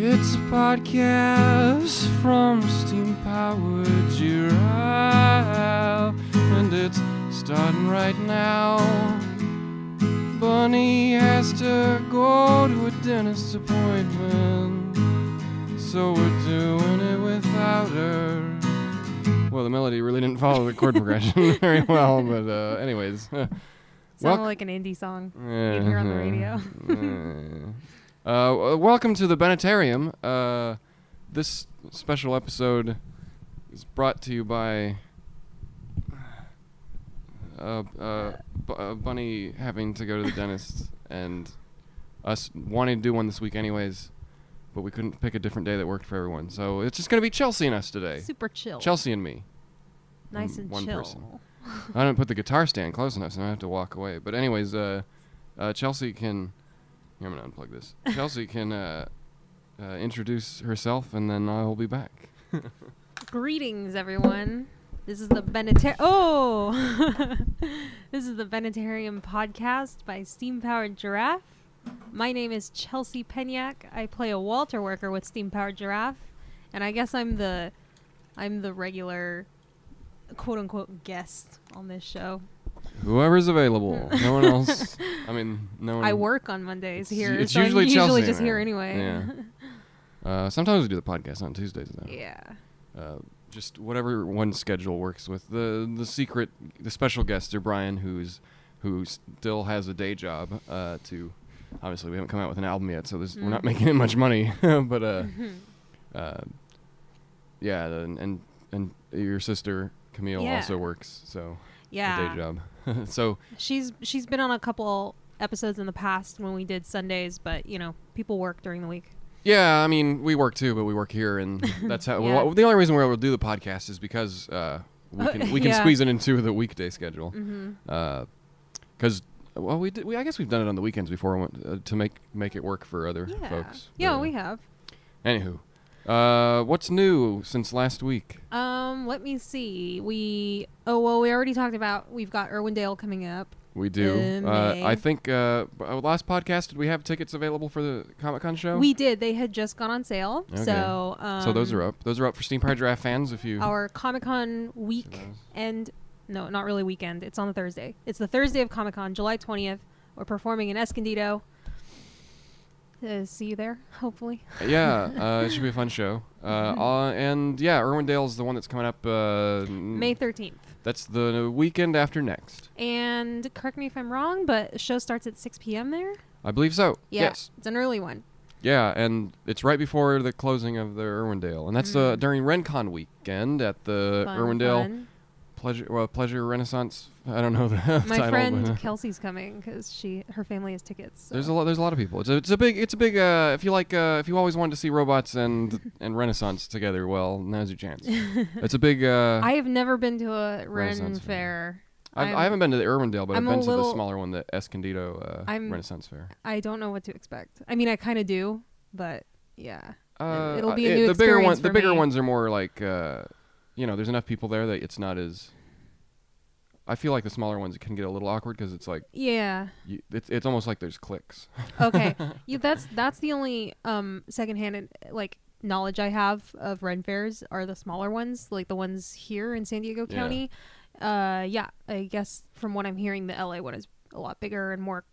It's a podcast from steam-powered Giraffe, and it's starting right now. Bunny has to go to a dentist appointment, so we're doing it without her. Well, the melody really didn't follow the chord progression very well, but anyways. Sounded like an indie song you'd hear on the radio. Welcome to the Bennettarium. This special episode is brought to you by Bunny having to go to the dentist and us wanting to do one this week anyways, but we couldn't pick a different day that worked for everyone. So it's just going to be Chelsea and us today. Super chill. Chelsea and me. Nice and one chill. Person. I didn't put the guitar stand close enough, so I have to walk away. But anyways, Chelsea can... Here, I'm going to unplug this. Chelsea can introduce herself, and then I'll be back. Greetings, everyone. This is the This is the Bennettarium podcast by Steam-Powered Giraffe. My name is Chelsea Penyak. I play a Walter worker with Steam-Powered Giraffe, and I guess I'm the regular quote-unquote guest on this show. Whoever's available. No one else. I mean, no one. I work on Mondays here. It's so usually I'm Chelsea usually just here anyway. Yeah. Sometimes we do the podcast on Tuesdays though. Yeah. Just whatever one's schedule works with. The special guest are Brian, who still has a day job. Obviously we haven't come out with an album yet, so we're not making it much money. But yeah, and your sister Camille also works, so a day job. So she's been on a couple episodes in the past when we did Sundays, but people work during the week. Yeah, I mean we work too, but we work here, and that's how. Yeah. The only reason we're able to do the podcast is because we can squeeze it into the weekday schedule. Because I guess we've done it on the weekends before to make it work for other folks. Yeah, we have. Anywho, what's new since last week? Let me see. We already talked about we've got Irwindale coming up. We do. I think last podcast, did we have tickets available for the Comic-Con show? We did. They had just gone on sale. Okay. So those are up. Those are up for Steam-Powered Giraffe fans if you... Our Comic-Con week and... No, not really weekend. It's on the Thursday. It's the Thursday of Comic-Con, July 20th. We're performing in Escondido. See you there, hopefully. Yeah, it should be a fun show. And yeah, Irwindale's the one that's coming up... May 13th. That's the weekend after next. And correct me if I'm wrong, but the show starts at 6 p.m. there? I believe so. Yeah, yes. It's an early one. Yeah, and it's right before the closing of the Irwindale. And that's during RenCon weekend at the Irwindale Pleasure Renaissance. I don't know the title. My friend Kelsey's coming because her family has tickets. So. There's a lot of people. It's a big if you always wanted to see robots and Renaissance together, well, now's your chance. It's a big I have never been to a Ren fair. I haven't been to the Irwindale, but I've been to the smaller one, the Escondido Renaissance Fair. I don't know what to expect. I mean, I kind of do, but yeah. It'll be a new the experience the bigger ones are more like there's enough people there that it's not as... I feel like the smaller ones can get a little awkward because it's like... Yeah. It's almost like there's cliques. Okay. That's the only secondhand knowledge I have of Ren fairs are the smaller ones, like the ones here in San Diego County. Yeah, I guess from what I'm hearing, the LA one is a lot bigger and more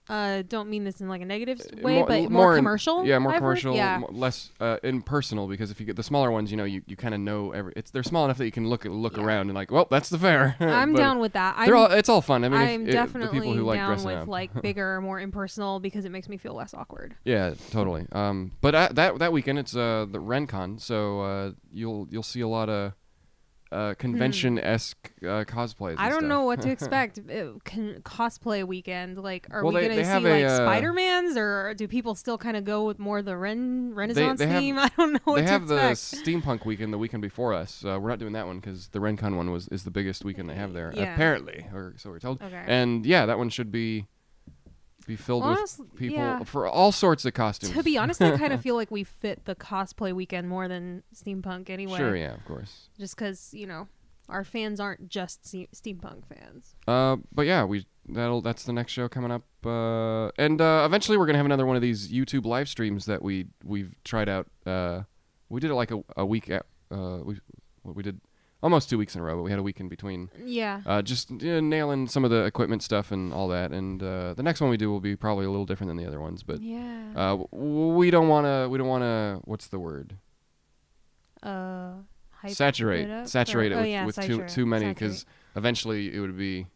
don't mean this in like a negative way, but more commercial. Yeah, more commercial, less impersonal, because if you get the smaller ones, you kind of know they're small enough that you can look around and like, well, that's the fair. I'm down with that. It's all fun. I mean, I'm definitely the people who like down dressing with up. like bigger, more impersonal, because it makes me feel less awkward. Yeah, totally. But that weekend it's the RenCon, so you'll see a lot of convention-esque cosplays. I don't know what to expect. Cosplay weekend, like, are we going to see like Spider-Mans, or do people still kind of go with more the Renaissance theme? I don't know what to expect. They have the steampunk weekend the weekend before us. We're not doing that one because the RenCon one is the biggest weekend they have there, apparently, or so we're told. Okay. And yeah, that one should be filled with people for all sorts of costumes. To be honest, I kind of feel like we fit the cosplay weekend more than steampunk anyway. Sure, yeah, of course. Just because, our fans aren't just steampunk fans. But yeah, that's the next show coming up. And eventually we're gonna have another one of these YouTube live streams that we've tried out. We did it like a week. We did almost 2 weeks in a row, but we had a week in between. Yeah. Just nailing some of the equipment stuff and all that. And the next one we do will be probably a little different than the other ones. But yeah. We don't wanna. What's the word? Saturate it with too many, because eventually it would be,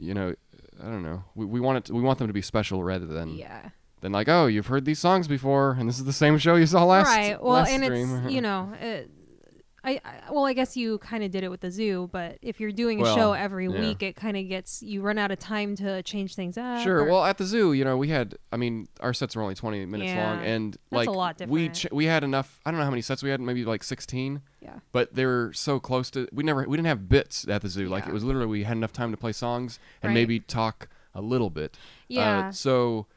I don't know. We want them to be special rather than like, oh, you've heard these songs before and this is the same show you saw last right. Well, last and stream. It's I guess you kind of did it with the zoo, but if you're doing a show every week, it kind of you run out of time to change things up. Sure. Well, at the zoo, our sets were only 20 minutes long, and that's a lot different. we had enough. I don't know how many sets we had, maybe like 16. Yeah. But they were so close to. We didn't have bits at the zoo. Like, it was literally, we had enough time to play songs and maybe talk a little bit. Yeah. So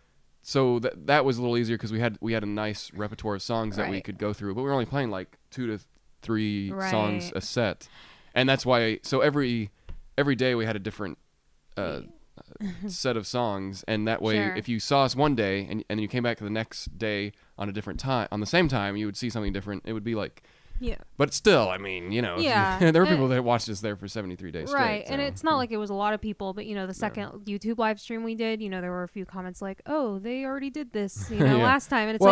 that was a little easier because we had a nice repertoire of songs that we could go through, but we were only playing like 2 to 3 songs a set, and that's why. So every day we had a different set of songs, and that way, if you saw us one day and you came back the next day on a different time, on the same time, you would see something different. It would be like. Yeah. But still, there were people that watched us there for 73 days straight. Right, and it's not like it was a lot of people, but, the second YouTube live stream we did, there were a few comments like, oh, they already did this, last time. And it's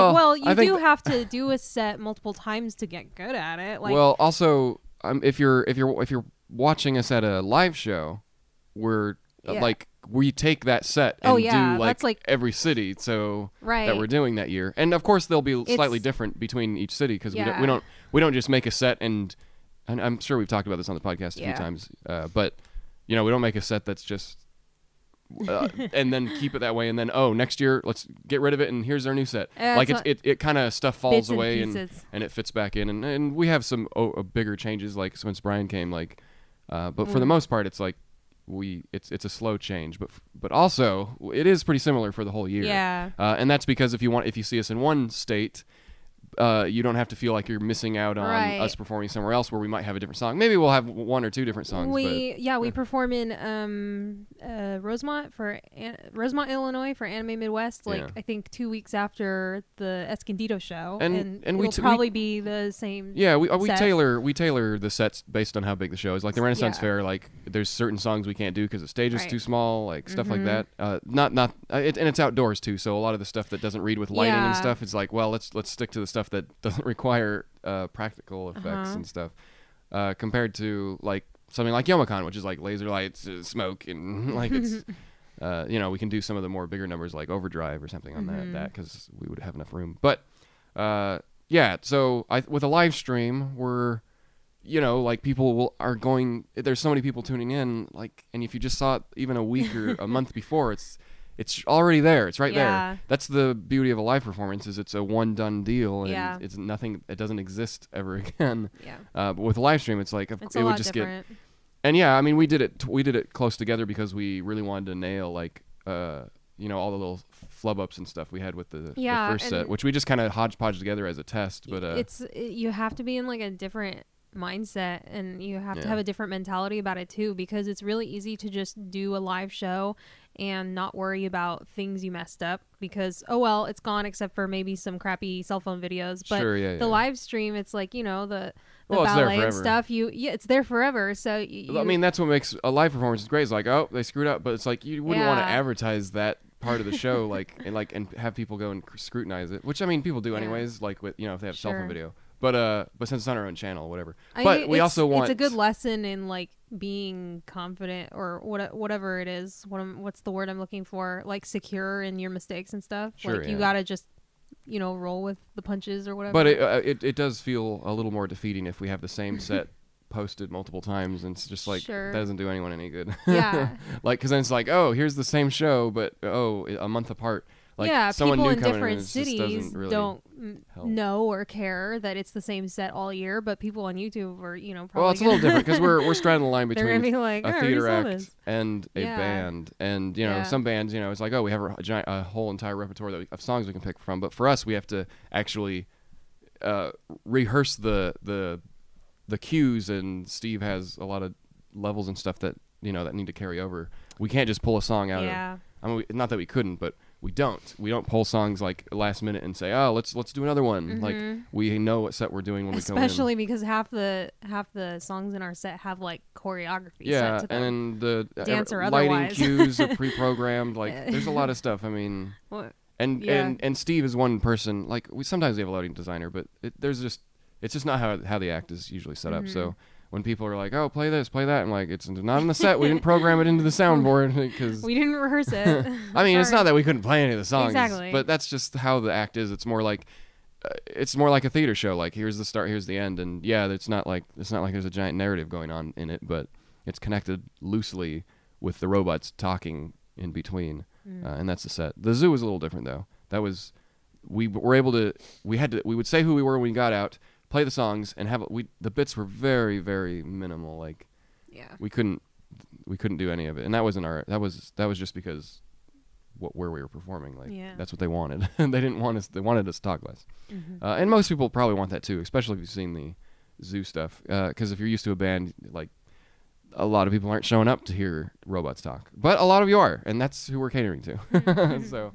you do have to do a set multiple times to get good at it. Like, well, also, if you're watching us at a live show, we're we take that set and do like every city that we're doing that year, and of course they'll be slightly different between each city because we don't just make a set, and I'm sure we've talked about this on the podcast a few times, but we don't make a set that's just and then keep it that way, and then next year let's get rid of it and here's our new set. It kind of stuff falls away and it fits back in, and we have some bigger changes like since Brian came, but for the most part it's like. It's a slow change, but also it is pretty similar for the whole year. Yeah. And that's because if you see us in one state, you don't have to feel like you're missing out on us performing somewhere else where we might have a different song. Maybe we'll have 1 or 2 different songs. We perform in Rosemont, Illinois for Anime Midwest. I think 2 weeks after the Escondido show, and it'll probably be the same. Yeah, we tailor the sets based on how big the show is. Like the Renaissance Fair, like there's certain songs we can't do because the stage is too small, like stuff like that. And it's outdoors too, so a lot of the stuff that doesn't read with lighting and stuff is like, well, let's stick to the stuff that doesn't require practical effects and stuff, compared to like something like Yomicon, which is like laser lights, smoke, and like it's we can do some of the more bigger numbers like Overdrive or something on that because we would have enough room. But so with a live stream, we're like people are going. There's so many people tuning in, like, and if you just saw it even a week or a month before, it's already there. It's right there. That's the beauty of a live performance, is it's a one done deal, and it's nothing. It doesn't exist ever again. Yeah. But with a live stream, it's like it would just different. And we did it close together because we really wanted to nail like all the little flub ups and stuff we had with the first set, which we just kind of hodgepodge together as a test. But you have to be in like a different mindset, and you have to have a different mentality about it too, because it's really easy to just do a live show and not worry about things you messed up because it's gone except for maybe some crappy cell phone videos. But the live stream, it's like the ballet and stuff. It's there forever. So that's what makes a live performance great. It's like, oh, they screwed up, but it's like you wouldn't want to advertise that part of the show and have people go and scrutinize it, which people do anyways, like with if they have cell phone video. But since it's on our own channel, whatever. But we also want... It's a good lesson in, like, being confident or whatever it is. What's the word I'm looking for? Like, secure in your mistakes and stuff. Sure, you gotta just, roll with the punches or whatever. But it does feel a little more defeating if we have the same set posted multiple times, and it's just like, that doesn't do anyone any good. Yeah. Because then it's like, oh, here's the same show, but, a month apart. Like people in different cities really don't know or care that it's the same set all year, but people on YouTube are, probably... Well, it's a little different because we're straddling the line between like, a theater act and a band. And, some bands, it's like, oh, we have a whole entire repertoire of songs we can pick from. But for us, we have to actually rehearse the cues, and Steve has a lot of levels and stuff that, that need to carry over. we can't just pull a song out Yeah. of. I mean, not that we couldn't, but we don't. We don't pull songs like last minute and say, "Oh, let's do another one." Like we know what set we're doing when we go in. Especially because half the songs in our set have like choreography set to them. And then the Dance or lighting otherwise. cues are pre-programmed. Like there's a lot of stuff. I mean, What? and Steve is one person. Like sometimes we have a lighting designer, but it's just not how the act is usually set up. So when people are like, "Oh, play this, play that," I'm like, "It's not in the set. We didn't program it into the soundboard because We didn't rehearse it. I mean, it's not that we couldn't play any of the songs, Exactly. but that's just how the act is. It's more like a theater show. Like here's the start, here's the end, and yeah, it's not like there's a giant narrative going on in it, but it's connected loosely with the robots talking in between, and that's the set. The zoo was a little different though. That was we would say who we were when we got out, play the songs, and the bits were very, very minimal. Like we couldn't do any of it, and that was just because where we were performing. Like that's what they wanted. They wanted us to talk less. And most people probably want that too, especially if you've seen the zoo stuff. Because if you're used to a band, like a lot of people aren't showing up to hear robots talk, but a lot of you are, and that's who we're catering to. So,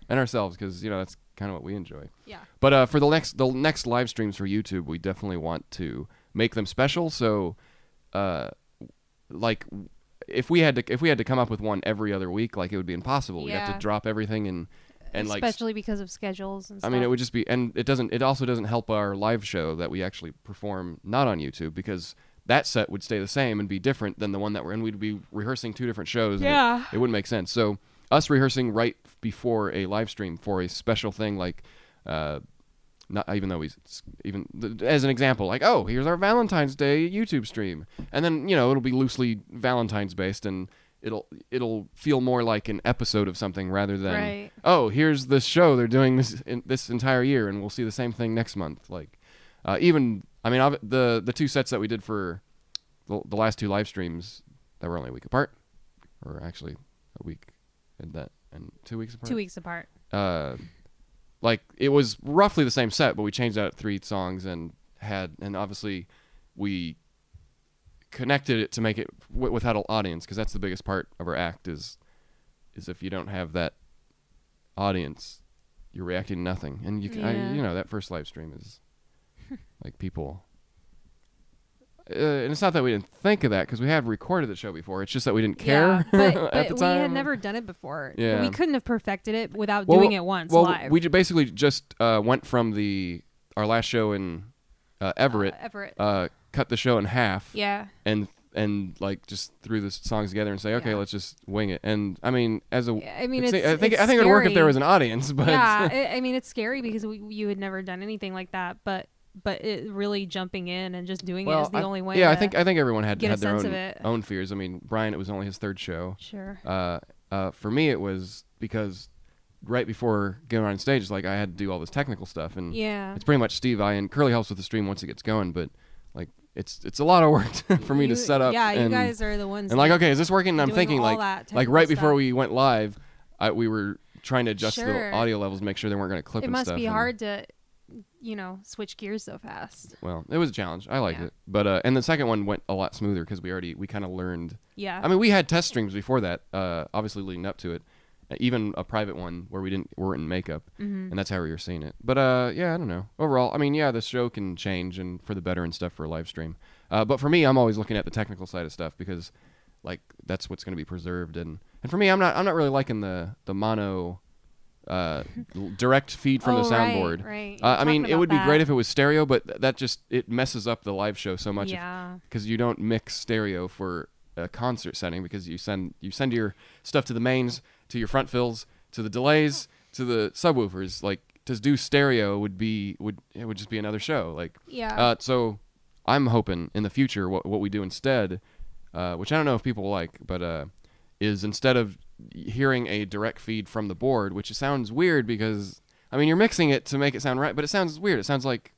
and ourselves, because that's kind of what we enjoy. Yeah. But for the next live streams for YouTube, we definitely want to make them special. So, like, if we had to come up with one every other week, like it would be impossible. We'd have to drop everything and especially because of schedules and stuff. I mean, it would just be, and it also doesn't help our live show that we actually perform not on YouTube, because that set would stay the same and be different than the one that we're in. We'd be rehearsing two different shows. Yeah. It wouldn't make sense. So us rehearsing right before a live stream for a special thing, like, not even though as an example, like, oh, here's our Valentine's Day YouTube stream, and then it'll be loosely Valentine's based, and it'll feel more like an episode of something rather than oh, here's this show they're doing this entire year, and we'll see the same thing next month. Like, the two sets that we did for the last two live streams that were only a week apart, or actually a week and 2 weeks apart. 2 weeks apart. Like it was roughly the same set, but we changed out 3 songs and obviously we connected it to make it without an audience, because that's the biggest part of our act is if you don't have that audience, you're reacting to nothing. And that first live stream is like people. And it's not that we didn't think of that, because we had recorded the show before. It's just that we didn't care at the time. We had never done it before. Yeah. We couldn't have perfected it without doing it once live. We basically just went from our last show in Everett. Cut the show in half. Yeah. And like just threw the songs together and say, okay, let's just wing it. And I mean, I think it would work if there was an audience, but yeah, I mean, it's scary because you had never done anything like that, but it really jumping in and just doing it is the only way. Yeah, I think everyone had their own fears. I mean, Brian, it was only his 3rd show. Sure. For me, it was because right before going on stage, it's like I had to do all this technical stuff, and it's pretty much Steve. And Curly helps with the stream once it gets going, but like it's a lot of work for me to set up. Yeah, you guys are the ones. And like, okay, is this working? And I'm thinking like right before stuff. we went live, we were trying to adjust the audio levels, make sure they weren't going to clip and stuff. It must be hard to switch gears so fast. Well, it was a challenge. I liked it, but and the second one went a lot smoother because we kind of learned. Yeah. I mean, we had test streams before that, obviously leading up to it, even a private one where we weren't in makeup, and that's how we were seeing it. But yeah, I don't know. Overall, I mean, yeah, the show can change and for the better and stuff for a live stream. But for me, I'm always looking at the technical side of stuff, because like that's what's going to be preserved, and for me, I'm not really liking the mono. Direct feed from the soundboard. Right. I mean, it would be great if it was stereo, but that just it messes up the live show so much. Yeah. Because you don't mix stereo for a concert setting, because you send your stuff to the mains, to your front fills, to the delays, to the subwoofers. Like to do stereo would just be another show. Like so I'm hoping in the future what we do instead, which I don't know if people will like, but is instead of hearing a direct feed from the board, which sounds weird because I mean you're mixing it to make it sound right, but it sounds weird. It sounds like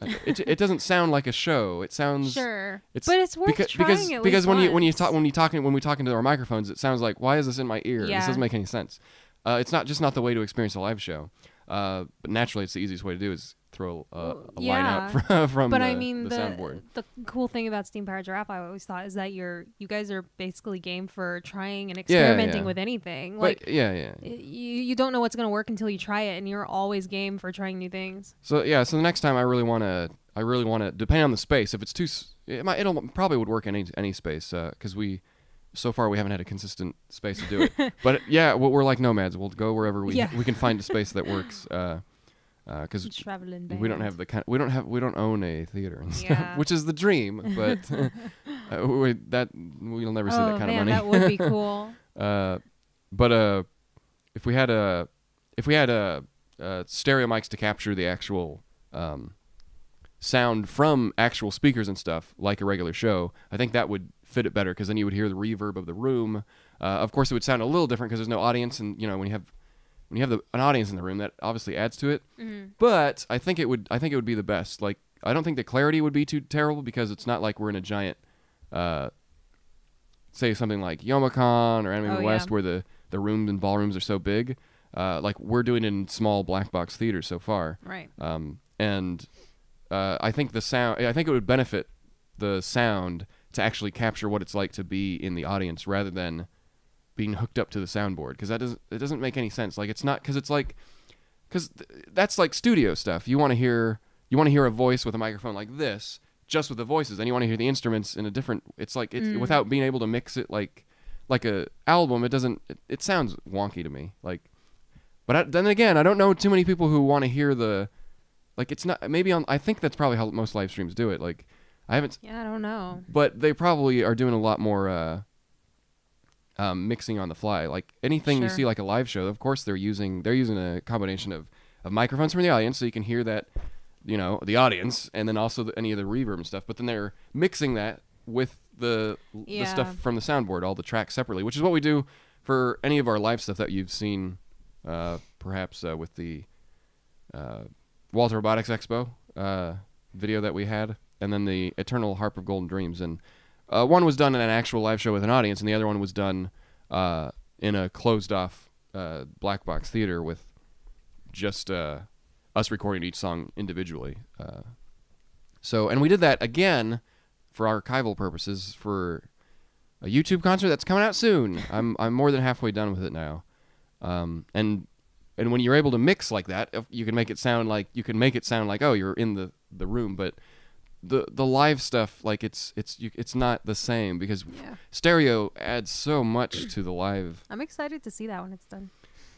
it doesn't sound like a show. It sounds but it's worth trying because when we talk into our microphones, it sounds like, why is this in my ear? This doesn't make any sense. It's not the way to experience a live show. But naturally, it's the easiest way to do is throw a line yeah. out from but the, I mean, the soundboard. The cool thing about Steam Powered Giraffe, I always thought, is that you guys are basically game for trying and experimenting with anything. But like, yeah. You don't know what's gonna work until you try it, and you're always game for trying new things. So yeah, so the next time I really want to, depending on the space, if it's too, it'll probably would work in any space, because so far we haven't had a consistent space to do it. But yeah, we're like nomads. We'll go wherever we can find a space that works. Because we don't have we don't own a theater and stuff, which is the dream. But we'll never see that kind of money. That would be cool. But if we had stereo mics to capture the actual sound from actual speakers and stuff, like a regular show, I think that would fit it better, because then you would hear the reverb of the room. Of course, it would sound a little different because there's no audience, and when you have an audience in the room, that obviously adds to it. Mm-hmm. But I think it would be the best. Like, I don't think the clarity would be too terrible, because it's not like we're in a giant, say something like YomaCon or Anime West, where the rooms and ballrooms are so big. Like, we're doing it in small black box theaters so far. Right. And I think it would benefit the sound to actually capture what it's like to be in the audience, rather than being hooked up to the soundboard, because it doesn't make any sense. Like, it's not, because that's like studio stuff. You want to hear a voice with a microphone like this, just with the voices, and you want to hear the instruments in a different. It's like without being able to mix it like a album. It sounds wonky to me. Like, but then again, I don't know too many people who want to hear the. Like, it's not maybe on. I think that's probably how most live streams do it. Like, I haven't. Yeah, I don't know. But they probably are doing a lot more mixing on the fly. Like, anything you see like a live show, of course they're using a combination of microphones from the audience, so you can hear that, the audience, and then also any of the reverb and stuff. But then they're mixing that with the stuff from the soundboard, all the tracks separately, which is what we do for any of our live stuff that you've seen, perhaps with the Walter Robotics Expo video that we had, and then the Eternal Harp of Golden Dreams. And one was done in an actual live show with an audience, and the other one was done in a closed-off black box theater with just us recording each song individually. And we did that again for archival purposes for a YouTube concert that's coming out soon. I'm more than halfway done with it now. And when you're able to mix like that, you can make it sound like oh, you're in the room, but the live stuff, like, it's not the same, because stereo adds so much to the live. I'm excited to see that when it's done.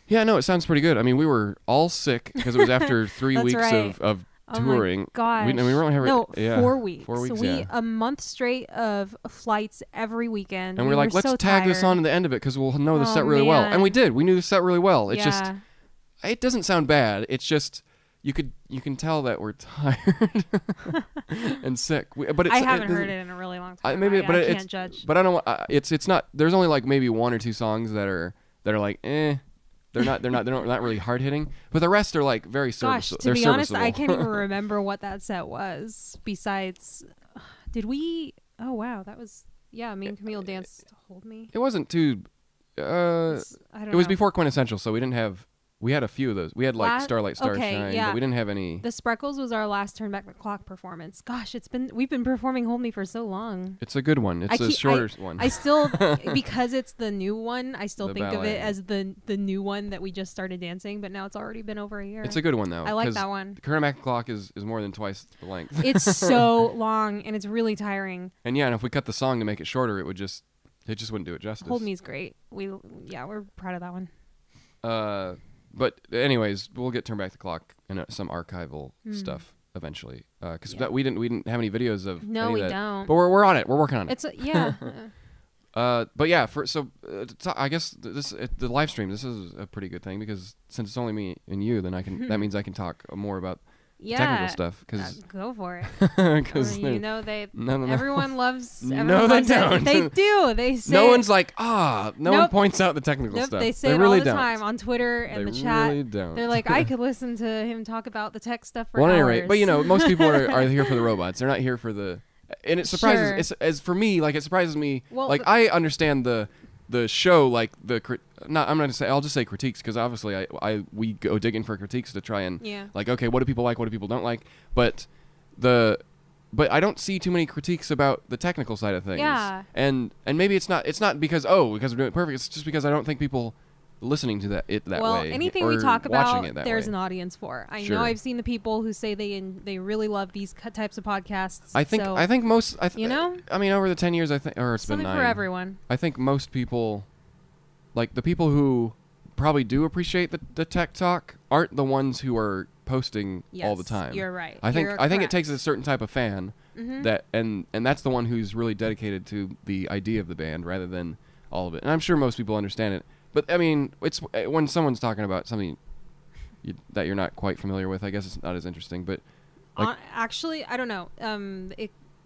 Yeah, no, it sounds pretty good. I mean, we were all sick because it was after 3 weeks of touring. Oh my gosh. We were only 4 weeks. 4 weeks, so a month straight of flights every weekend. And we're like, let's tag this on to the end of it, because we'll know the set really well. And we did. We knew the set really well. It's just, it doesn't sound bad. It's just, you can tell that we're tired and sick. But I haven't heard it in a really long time. I can't judge. But I don't. It's not. There's only like maybe 1 or 2 songs that are like They're not really hard hitting. But the rest are like very serviceable. Gosh, to be honest, I can't even remember what that set was. Besides, did we? Oh wow, that was Me and Camille danced Hold Me. It wasn't too. I don't know. It was before Quintessential, so we didn't have. We had a few of those. We had like Starlight Starshine, but we didn't have any. The Spreckles was our last Turn Back the Clock performance. Gosh, we've been performing Hold Me for so long. It's a good one. It's a shorter one. I still, because it's the new one, I still think ballet. of it as the new one that we just started dancing, but now it's already been over a year. It's a good one though. I like that one. The Turn Back the Clock is more than twice the length. It's so long and it's really tiring. And and if we cut the song to make it shorter, it just wouldn't do it justice. Hold Me's great. We're proud of that one. But anyways, we'll get Turn Back the Clock and some archival stuff eventually. Because we didn't have any videos of. No, we don't. But we're on it. We're working on it. It's but yeah, I guess the live stream. This is a pretty good thing, because since it's only me and you, then that means I can talk more about technical stuff. Go for it. Because everyone loves. No, they don't. They do. They say no one's like no one points out the technical stuff. They say it really all the time on Twitter and the chat. Really don't. They're like, I could listen to him talk about the tech stuff for hours. At any rate, but most people are here for the robots. They're not here for the. And it surprises. It surprises me. Well, I understand the the show, like not I'm gonna say I'll just say critiques, because obviously we go digging for critiques to try and like, okay, what do people like, what do people don't like, but I don't see too many critiques about the technical side of things. Yeah. And maybe it's not because we're doing it perfect. It's just because I don't think people listening to that way. Well, anything we talk about, there's way. An audience for. I Sure. know I've seen the people who say they really love these types of podcasts. I think most you know, I mean, over the 10 years, I think, or it's something been 9. for everyone. I think most people, like the people who probably do appreciate the tech talk, aren't the ones who are posting all the time. You're right. I think correct. it takes a certain type of fan that and that's the one who's really dedicated to the idea of the band rather than all of it. And I'm sure most people understand it. But I mean, it's when someone's talking about something that you're not quite familiar with, I guess it's not as interesting. But like, actually, I don't know.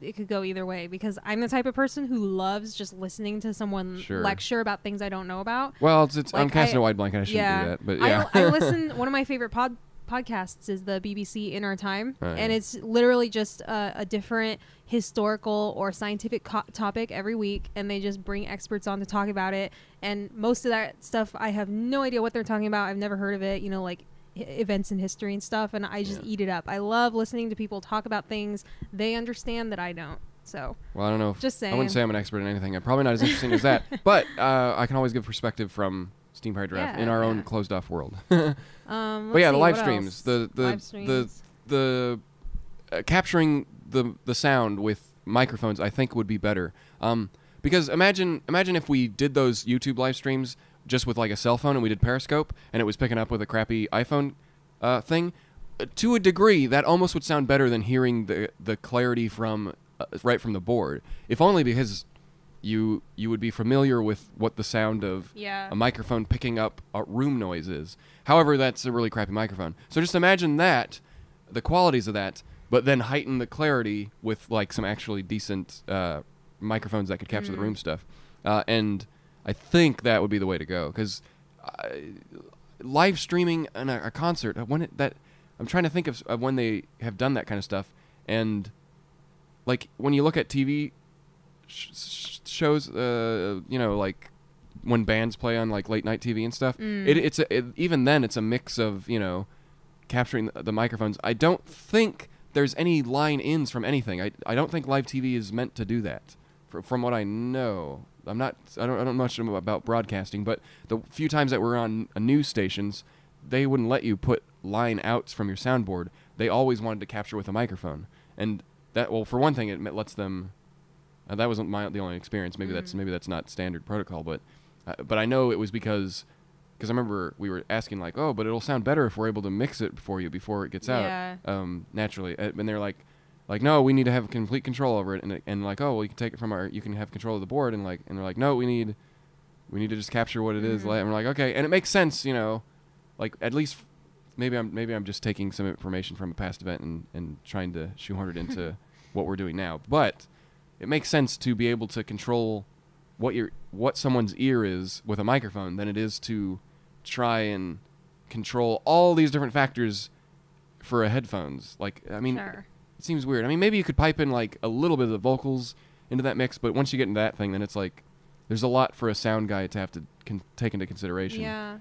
It could go either way, because I'm the type of person who loves just listening to someone lecture about things I don't know about. Well, like, I'm casting a wide blanket. I shouldn't do that. But yeah, I listen. One of my favorite podcasts is the BBC In Our Time, and it's literally just a different historical or scientific topic every week, and they just bring experts on to talk about it. And most of that stuff, I have no idea what they're talking about. I've never heard of it, like events in history and stuff, and I just eat it up. I love listening to people talk about things they understand that I don't. So, well, I don't know. Just saying. I wouldn't say I'm an expert in anything. I'm probably not as interesting as that, but I can always give perspective from Steam Pirate Giraffe in our own closed off world. But yeah, the live streams, the capturing the sound with microphones, I think would be better. Because imagine if we did those YouTube live streams just with like a cell phone and we did Periscope and it was picking up with a crappy iPhone thing. To a degree, that almost would sound better than hearing the clarity from right from the board. If only because you would be familiar with what the sound of a microphone picking up room noise is. However, that's a really crappy microphone. So just imagine that, the qualities of that, but then heighten the clarity with like some actually decent microphones that could capture the room stuff. And I think that would be the way to go, because live streaming a concert, I'm trying to think of when they have done that kind of stuff, and like when you look at TV shows, like when bands play on like late night TV and stuff, even then it's a mix of capturing the microphones. I don't think there's any line ins from anything. I don't think live TV is meant to do that. From what I know, I don't know much about broadcasting, but the few times that we're on news stations, they wouldn't let you put line outs from your soundboard. They always wanted to capture with a microphone, and that, well, for one thing, it lets them. That wasn't the only experience. Maybe that's not standard protocol, but I know it was because I remember we were asking like, oh, but it'll sound better if we're able to mix it for you before it gets out naturally, and they're like, no, we need to have complete control over it, and like, oh, well, you can take it from you can have control of the board, and they're like, no, we need to just capture what it is, and we're like, okay, and it makes sense, like at least maybe I'm just taking some information from a past event and trying to shoehorn it into what we're doing now, but it makes sense to be able to control what someone's ear is with a microphone than it is to try and control all these different factors for a headphones. Like, I mean. Sure. It seems weird. I mean, maybe you could pipe in like a little bit of the vocals into that mix, but once you get into that thing, then it's like there's a lot for a sound guy to have to take into consideration. Yeah.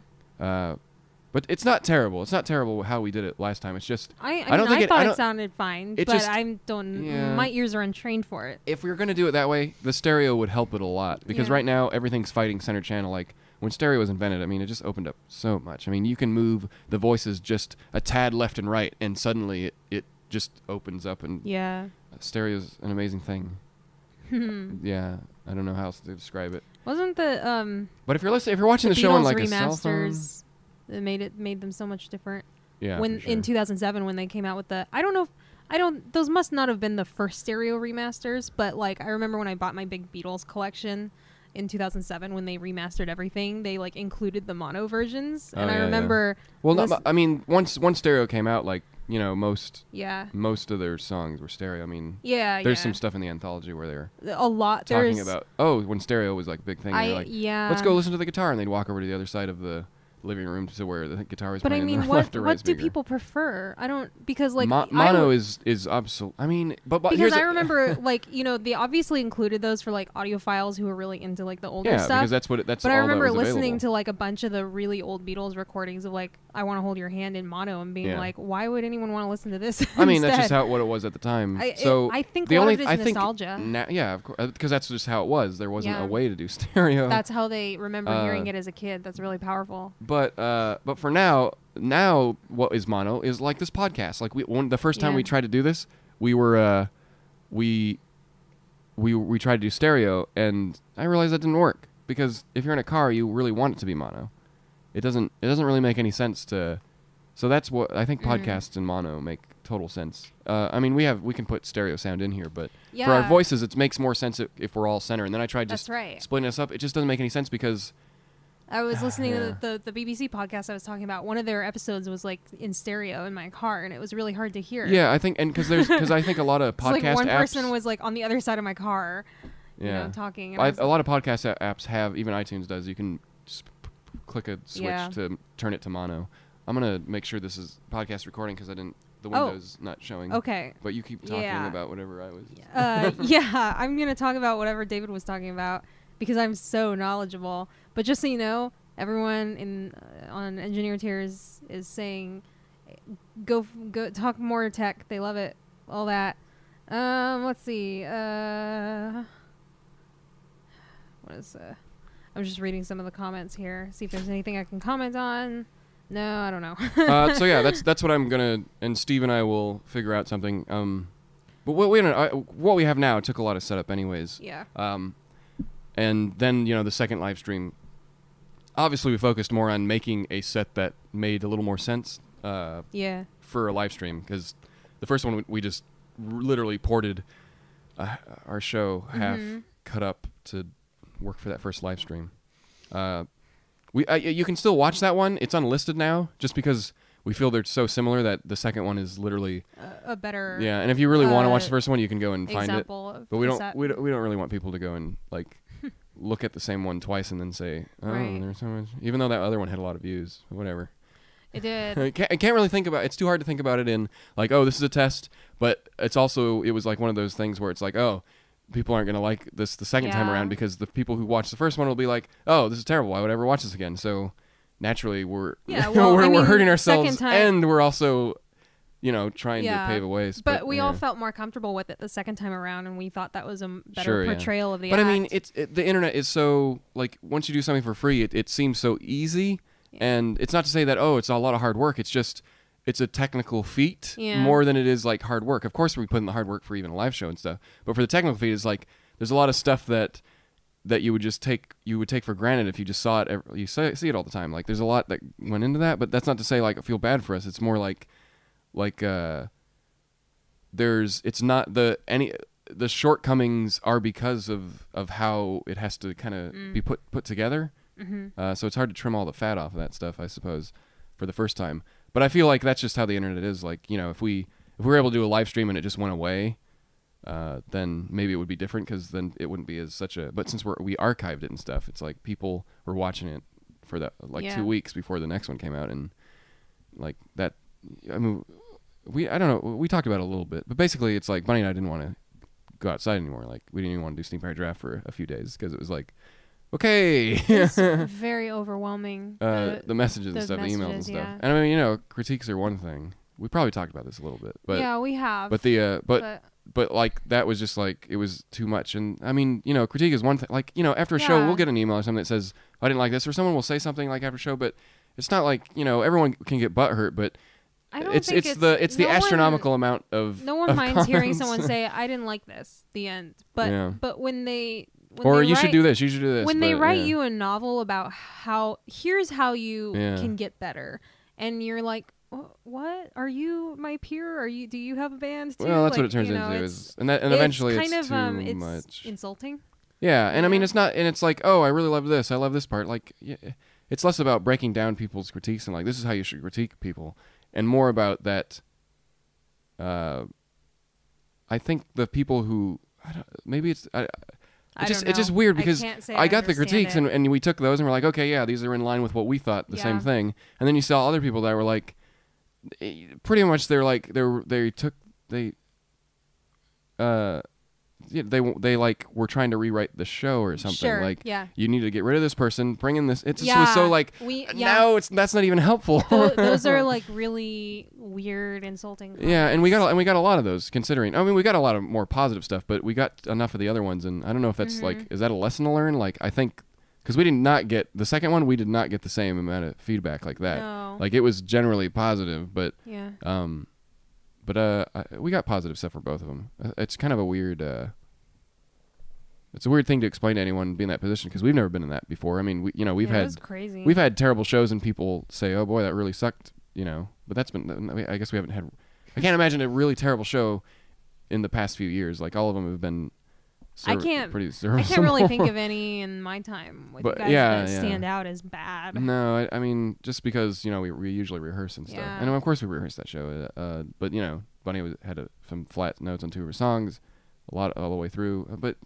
But it's not terrible. It's not terrible how we did it last time. It's just I thought it sounded fine, but my ears are untrained for it. If we were going to do it that way, the stereo would help it a lot, because right now everything's fighting center channel. Like when stereo was invented, I mean, it just opened up so much. I mean, you can move the voices just a tad left and right, and suddenly it just opens up, and stereo's an amazing thing. Yeah, I don't know how else to describe it. Wasn't the but if you're watching the show on like a cell phone, it made them so much different. Yeah, when in 2007 when they came out with those must not have been the first stereo remasters, but like I remember when I bought my big Beatles collection in 2007 when they remastered everything, they like included the mono versions, and I remember. Well, I mean, once stereo came out, like. Most of their songs were stereo. I mean, there's some stuff in the anthology where they're a lot talking about when stereo was like a big thing. They're like, let's go listen to the guitar, and they'd walk over to the other side of the living room to where the guitar was But I playing mean, in the left or right what do speaker. people prefer? I don't, because like mono is absolute. I mean, but because I remember like they obviously included those for like audiophiles who were really into like the older stuff. because that's But all I remember that was listening available. to like a bunch of the really old Beatles recordings of like "I Want to Hold Your Hand" in mono and being like, why would anyone want to listen to this? I mean, that's just what it was at the time. I think a lot of it is nostalgia. Yeah, of course, because that's just how it was. There wasn't a way to do stereo. That's how they remember hearing it as a kid. That's really powerful. But for now what is mono is like this podcast. Like the first time we tried to do this, we were we tried to do stereo, and I realized that didn't work, because if you're in a car, you really want it to be mono. It doesn't really make any sense to. So that's what I think podcasts in mono make total sense. I mean, we can put stereo sound in here, but for our voices, it makes more sense if we're all center. And then I tried just splitting us up. It just doesn't make any sense because I was listening to the BBC podcast I was talking about. One of their episodes was like in stereo in my car, and it was really hard to hear. Yeah, I think, and because I think a lot of podcast like one apps, person was like on the other side of my car, talking. And a lot of podcast apps have, even iTunes does. You can just click a switch to turn it to mono. I'm gonna make sure this is podcast recording because the window's not showing. Okay. But you keep talking about whatever I was. I'm gonna talk about whatever David was talking about because I'm so knowledgeable. But just so you know, everyone on Engineer-eteers is saying, go talk more tech. They love it. All that. Let's see. What is I'm just reading some of the comments here. See if there's anything I can comment on. No, I don't know. So yeah, that's what I'm gonna, and Steve and I will figure out something. But what we have now took a lot of setup, anyways. Yeah. And then the second live stream, obviously we focused more on making a set that made a little more sense. For a live stream, because the first one we just literally ported our show half cut up to work for that first live stream. You can still watch that one. It's unlisted now, just because we feel they're so similar that the second one is literally a better. Yeah, and if you really want to watch the first one, you can go and find it. But we don't really want people to go and like look at the same one twice and then say, oh, there's so much. Even though that other one had a lot of views, whatever. It did. I can't really think about. It's too hard to think about it in like, oh, this is a test, but it was like one of those things where it's like, oh, people aren't going to like this the second time around because the people who watched the first one will be like, oh, this is terrible. Why would I ever watch this again? So naturally we're we're hurting ourselves, and we're also trying to pave a way. But we all felt more comfortable with it the second time around, and we thought that was a better portrayal of the act. But I mean, the internet is so, like, once you do something for free, it seems so easy. And it's not to say that, it's a lot of hard work. It's just, it's a technical feat more than it is like hard work. Of course, we put in the hard work for even a live show and stuff. But for the technical feat, it's like, there's a lot of stuff that you would just take for granted if you just saw it. You see it all the time. Like, there's a lot that went into that. But that's not to say like I feel bad for us. It's more like it's not the shortcomings are because of how it has to kind of be put together. So it's hard to trim all the fat off of that stuff, I suppose, for the first time. But I feel like that's just how the internet is. Like, if we were able to do a live stream and it just went away, then maybe it would be different, because then it wouldn't be as such a. But since we archived it and stuff, it's like people were watching it for that 2 weeks before the next one came out, and like that. I mean, I don't know. We talked about it a little bit, but basically, it's like Bunny and I didn't want to go outside anymore. Like, we didn't even want to do Steam Fire Draft for a few days because it was like, okay, it's very overwhelming. The messages and stuff, the emails and stuff. And I mean, critiques are one thing. We probably talked about this a little bit, but yeah, we have. But but like that was just like, it was too much. And I mean, critique is one thing. Like, after a show, we'll get an email or something that says, I didn't like this, or someone will say something like after a show, but it's not like everyone can get butthurt, but. I don't think it's the astronomical amount of. No one minds hearing someone say, "I didn't like this." The end. But when they you should do this. You should do this. When they write you a novel about here's how you can get better, and you're like, "What? Are you my peer? Do you have a band too?" Well, that's what it turns into. And eventually it's too much. Insulting. Yeah, and I mean, it's not, and it's like, oh, I really love this. I love this part. Like, it's less about breaking down people's critiques and like, this is how you should critique people. And more about that, I think the people who, maybe it's... It's just weird because I got the critiques and we took those and we're like, okay, yeah, these are in line with what we thought, the same thing. And then you saw other people that were like, pretty much they're like they like were trying to rewrite the show or something. Sure, like, yeah. you need to get rid of this person, bring in this. It just was so like, no, that's not even helpful. Those are like really weird, insulting comments. Yeah, and we got a lot of those. Considering, I mean, we got a lot of more positive stuff, but we got enough of the other ones, and I don't know if that's like, is that a lesson to learn? Like, I think because we did not get the second one, we did not get the same amount of feedback like that. No. Like, it was generally positive, but yeah. We got positive stuff for both of them. It's kind of a weird. It's a weird thing to explain to anyone being in that position because we've never been in that before. I mean, we've had terrible shows and people say, "Oh boy, that really sucked," But that's been. I guess we haven't had. I can't imagine a really terrible show in the past few years. Like, all of them have been. I can't serviceable. really think of any in my time with you guys that stand out as bad. No, I mean, just because we usually rehearse and stuff, and of course we rehearsed that show. But Bunny had some flat notes on 2 of her songs, a lot all the way through. But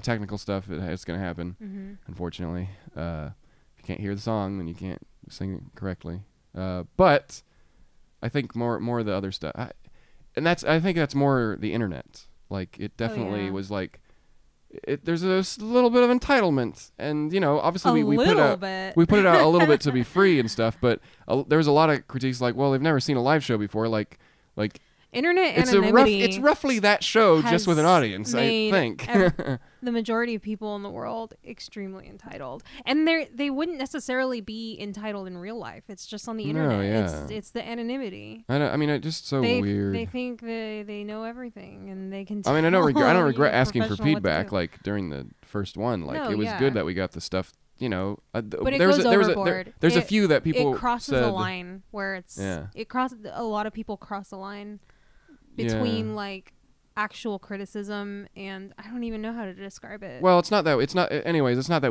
technical stuff, it's gonna happen. Unfortunately, if you can't hear the song, then you can't sing it correctly. But I think more of the other stuff, I think that's more the internet. Like, it definitely was like. There's a little bit of entitlement, and obviously we put it out a little bit to be free and stuff, but there's a lot of critiques like, well, they've never seen a live show before, like internet anonymity. It's roughly that show just with an audience, I think. The majority of people in the world extremely entitled, and they wouldn't necessarily be entitled in real life. It's just on the internet. Yeah. It's the anonymity. I mean, it's just so weird. They think they know everything, and they can. I mean, I don't regret asking for feedback. Like, during the first one, it was good that we got the stuff. But it goes overboard. There's a few that people it crosses said, a line where it crosses. A lot of people cross the line between like actual criticism and I don't even know how to describe it. Well, it's not that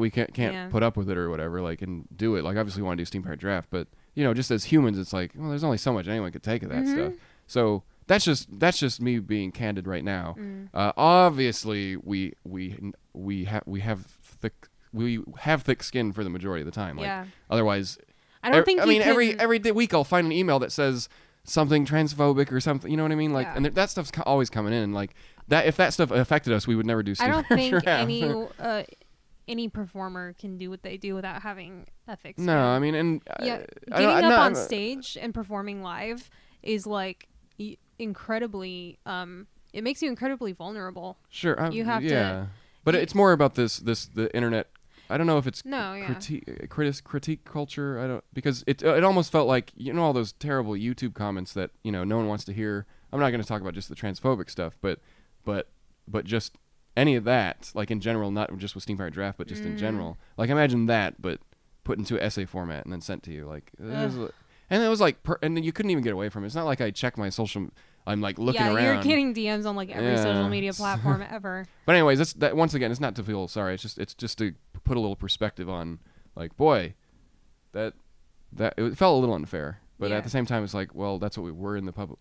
we can't put up with it or whatever, like, and do it. Like, obviously we want to do Steam Powered Draft, but just as humans, it's like, well, there's only so much anyone could take of that stuff. So that's just me being candid right now. Obviously we have thick skin for the majority of the time. Like, otherwise, I don't think. Every week I'll find an email that says something transphobic or something. You know what I mean? Like, and that stuff's always coming in. And like that, if that stuff affected us, we would never do. I don't think any performer can do what they do without having ethics. No, I mean, and getting up on stage and performing live is like incredibly. It makes you incredibly vulnerable. Sure, you have to. But it's more about the internet. I don't know if it's critique culture. I don't, because it almost felt like all those terrible YouTube comments that no one wants to hear. I'm not going to talk about just the transphobic stuff, but just any of that, like, in general, not just with Steam Powered Draft, but just in general. Like, imagine that, but put into an essay format and then sent to you. Like, and it was like, and then you couldn't even get away from it. It's not like I check my social. I'm like looking around. Yeah, you're getting DMs on like every social media platform ever. But anyways, that once again, it's not to feel sorry. It's just to put a little perspective on, like, boy, that it felt a little unfair. But at the same time, it's like, well, that's what we were in the public.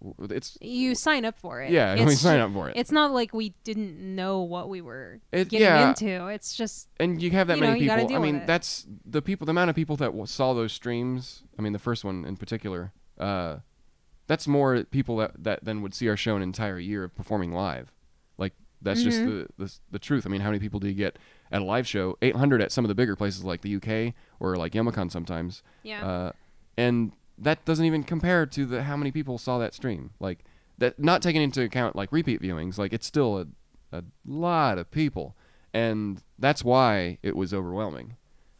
You sign up for it. Yeah, we sign up for it. It's not like we didn't know what we were getting into. It's just, and you have that many people. I mean, that's the amount of people that saw those streams. I mean, the first one in particular. That's more people that then would see our show an entire year of performing live. Like, that's just the truth. I mean, how many people do you get at a live show? 800 at some of the bigger places like the UK or like Yamacon sometimes. Yeah. And that doesn't even compare to how many people saw that stream. Like, that, not taking into account like repeat viewings, like, it's still a lot of people, and that's why it was overwhelming.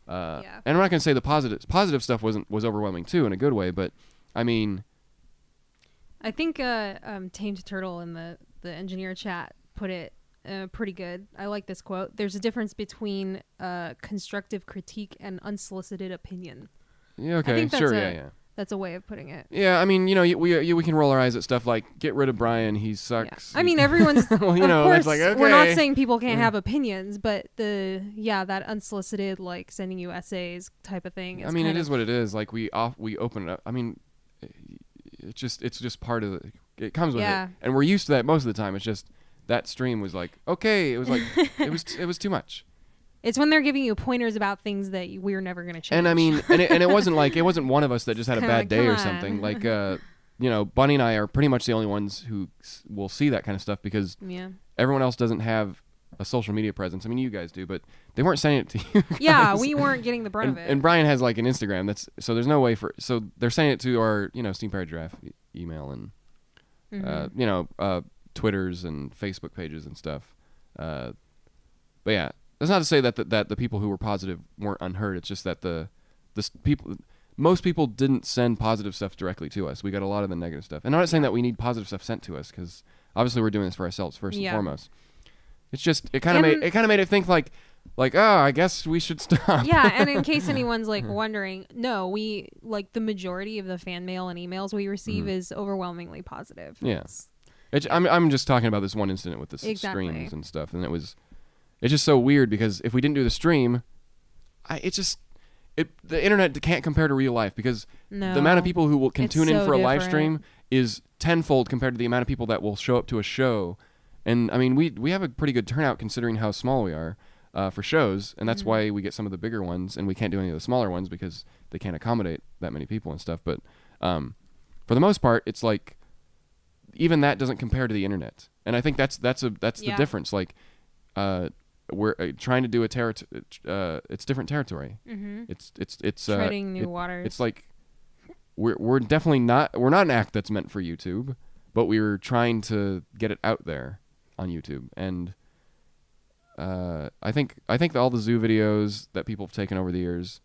And I'm not gonna say the positive stuff was overwhelming too in a good way, but I mean, I think Tamed Turtle in the engineer chat put it pretty good. I like this quote. There's a difference between constructive critique and unsolicited opinion. Yeah. Okay. Sure. That's a way of putting it. Yeah, I mean, we can roll our eyes at stuff like, get rid of Brian, he sucks. Yeah. I mean, everyone's. Well, of course, it's like, okay. We're not saying people can't have opinions, but that unsolicited, like, sending you essays type of thing. I mean, it is what it is. Like, we open it up. I mean, it's just part of it comes with it, and we're used to that most of the time. It's just that stream was like, okay, it was like it was too much. It's when they're giving you pointers about things that we're never going to change. And I mean, and it wasn't like, it wasn't one of us that just had a bad day or come something. on. Like, you know, Bunny and I are pretty much the only ones who will see that kind of stuff because everyone else doesn't have a social media presence. I mean, you guys do, but they weren't sending it to you guys. Yeah, we weren't getting the brunt of it. And Brian has like an Instagram so there's no way so they're sending it to our, you know, Steam Powered Giraffe email and, you know, Twitters and Facebook pages and stuff. But yeah, that's not to say that the people who were positive weren't unheard. It's just that most people didn't send positive stuff directly to us. We got a lot of the negative stuff. And I'm not saying that we need positive stuff sent to us because obviously we're doing this for ourselves first and foremost. It's just it kind of made it think like oh, I guess we should stop. Yeah, and in case anyone's like wondering, no, we like the majority of the fan mail and emails we receive is overwhelmingly positive. Yeah. I'm just talking about this one incident with the streams and stuff, and it's just so weird because if we didn't do the stream, the internet can't compare to real life because the amount of people who can tune in for a live stream is tenfold compared to the amount of people that will show up to a show. And I mean, we have a pretty good turnout considering how small we are for shows, and that's why we get some of the bigger ones, and we can't do any of the smaller ones because they can't accommodate that many people and stuff. But for the most part, it's like even that doesn't compare to the internet, and I think that's the difference. Like we're trying to do it's different territory. It's treading new waters. It's like we're definitely not an act that's meant for YouTube, but we were trying to get it out there on YouTube, and I think all the zoo videos that people have taken over the years,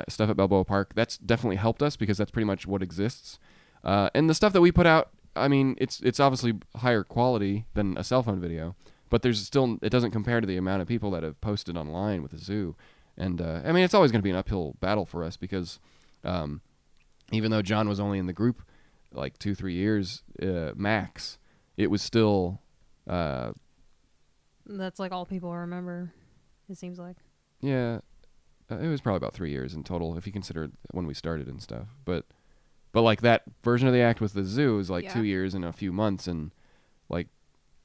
stuff at Balboa Park, that's definitely helped us because that's pretty much what exists. And the stuff that we put out, I mean, it's obviously higher quality than a cell phone video, but it doesn't compare to the amount of people that have posted online with the zoo. And I mean, it's always going to be an uphill battle for us because even though John was only in the group like 2-3 years max, it was still that's like all people remember, it seems like. Yeah, it was probably about 3 years in total if you consider when we started and stuff. But like that version of the act with the zoo is like 2 years and a few months, and like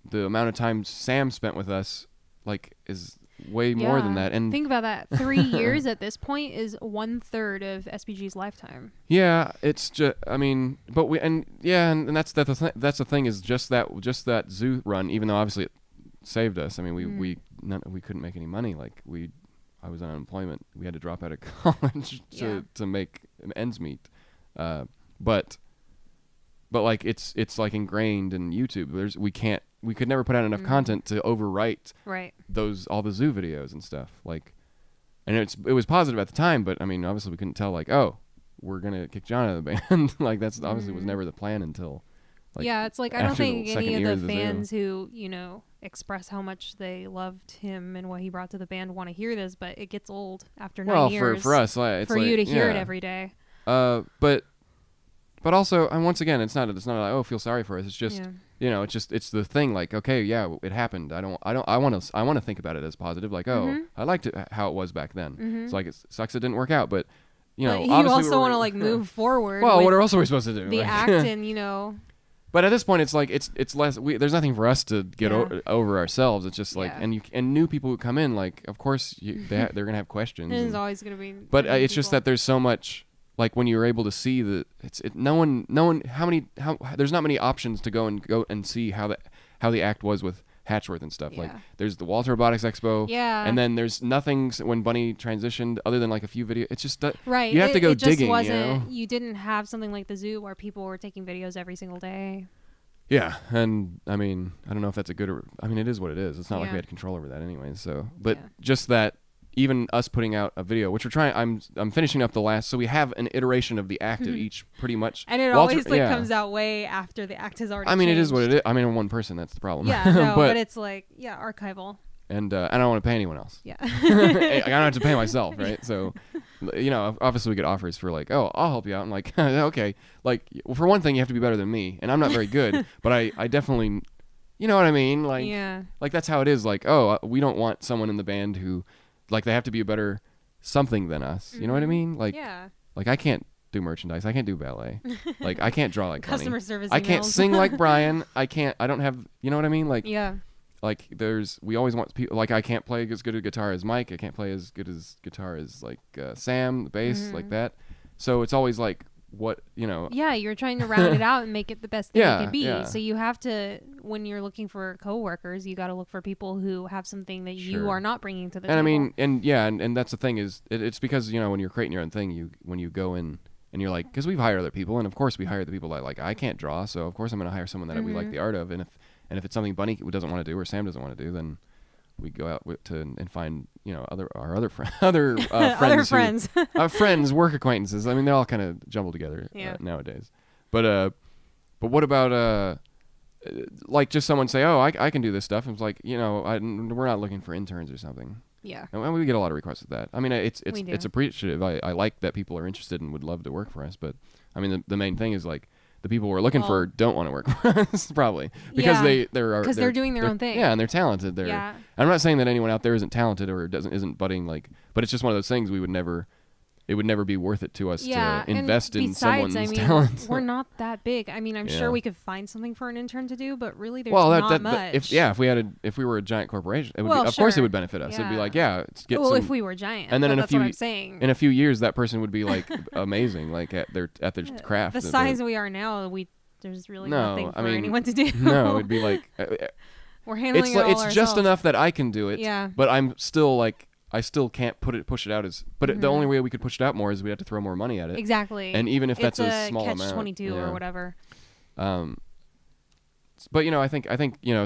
the amount of time Sam spent with us like is way more than that. And think about that. 3 years at this point is 1/3 of SPG's lifetime. Yeah, it's just, I mean, but and that's the thing is just that zoo run, even though obviously it saved us. I mean, we couldn't make any money. Like I was on unemployment. We had to drop out of college to make ends meet. But like it's like ingrained in YouTube. We could never put out enough content to overwrite all the zoo videos and stuff. Like, and it was positive at the time, but I mean, obviously we couldn't tell like, oh, we're gonna kick John out of the band. Like that's obviously was never the plan until. Like, it's like I don't think any of the fans who express how much they loved him and what he brought to the band want to hear this, but it gets old after 9 years. For us, it's for you to hear it every day. But also, and once again, it's not like, oh, feel sorry for us. It's just it's the thing. Like, okay, yeah, it happened. I want to think about it as positive. Like, oh, I liked it how it was back then. It's like it sucks it didn't work out, but you also want to like move forward. Well, what else are we supposed to do? The act and But at this point, it's like it's less. There's nothing for us to get over ourselves. It's just like and new people who come in, like of course they're gonna have questions. There's always gonna be. But it's just that there's so much. Like when you're able to see no one there's not many options to go and see how the act was with Hatchworth and stuff. Like there's the Walter Robotics Expo, and then there's nothing when Bunny transitioned other than like a few videos. It's just you have to go digging. You didn't have something like the zoo where people were taking videos every single day. Yeah, and I mean I don't know if that's a good or I mean it is what it is. It's not like we had control over that anyway. So but just that. Even us putting out a video, which we're trying, I'm finishing up the last, so we have an iteration of the act of each, pretty much. And it always comes out way after the act has already. I mean, changed. it is what it is. I mean, I'm one person. That's the problem. Yeah, no, but it's like archival. And I don't want to pay anyone else. Yeah, I don't have to pay myself, right? So, obviously we get offers for like, oh, I'll help you out. I'm like, okay, like for one thing, you have to be better than me, and I'm not very good, but I definitely, you know what I mean? Like, like that's how it is. Like, oh, we don't want someone in the band who. Like they have to be a better something than us. You know what I mean? Like, like I can't do merchandise. I can't do ballet. Like I can't draw like customer service. I can't sing like Brian. I don't have. You know what I mean? Like like we always want people, like I can't play as good a guitar as Mike. I can't play as good as guitar as like Sam, the bass, like that. So it's always like, what, Yeah, you're trying to round it out and make it the best thing it can be. Yeah. So you have to, when you're looking for coworkers, you got to look for people who have something that you are not bringing to the table. I mean, and that's the thing is, it's because, when you're creating your own thing, when you go in and you're like, because we've hired other people, and of course we hire the people that, like, I can't draw, so of course I'm going to hire someone that we like the art of, and if it's something Bunny doesn't want to do or Sam doesn't want to do, then we go out and find our other friends, friends, work acquaintances. I mean, they're all kind of jumbled together nowadays. But what about like just someone say, oh, I can do this stuff. And it's like, we're not looking for interns or something. Yeah, and we get a lot of requests with that. I mean, it's appreciative. I like that people are interested and would love to work for us. But I mean, the main thing is like, the people we're looking for don't want to work for us, probably, because they're doing their own thing. Yeah, and they're talented. I'm not saying that anyone out there isn't talented or isn't budding, like, but it's just one of those things it would never be worth it to us to invest in someone's talent. We're not that big. I mean, I'm sure we could find something for an intern to do, but really there's not much. If we were a giant corporation, of course it would benefit us. It'd be like, if we were giant. And then that's what I'm saying. In a few years, that person would be like amazing, like at their craft. The size we are now, there's really nothing for anyone to do. No, it'd be like we're handling it all ourselves. It's just enough that I can do it. Yeah. But I'm still like, I still can't push it out as, but the only way we could push it out more is we have to throw more money at it. Exactly. And even if that's a small amount, catch-22 or whatever. But I think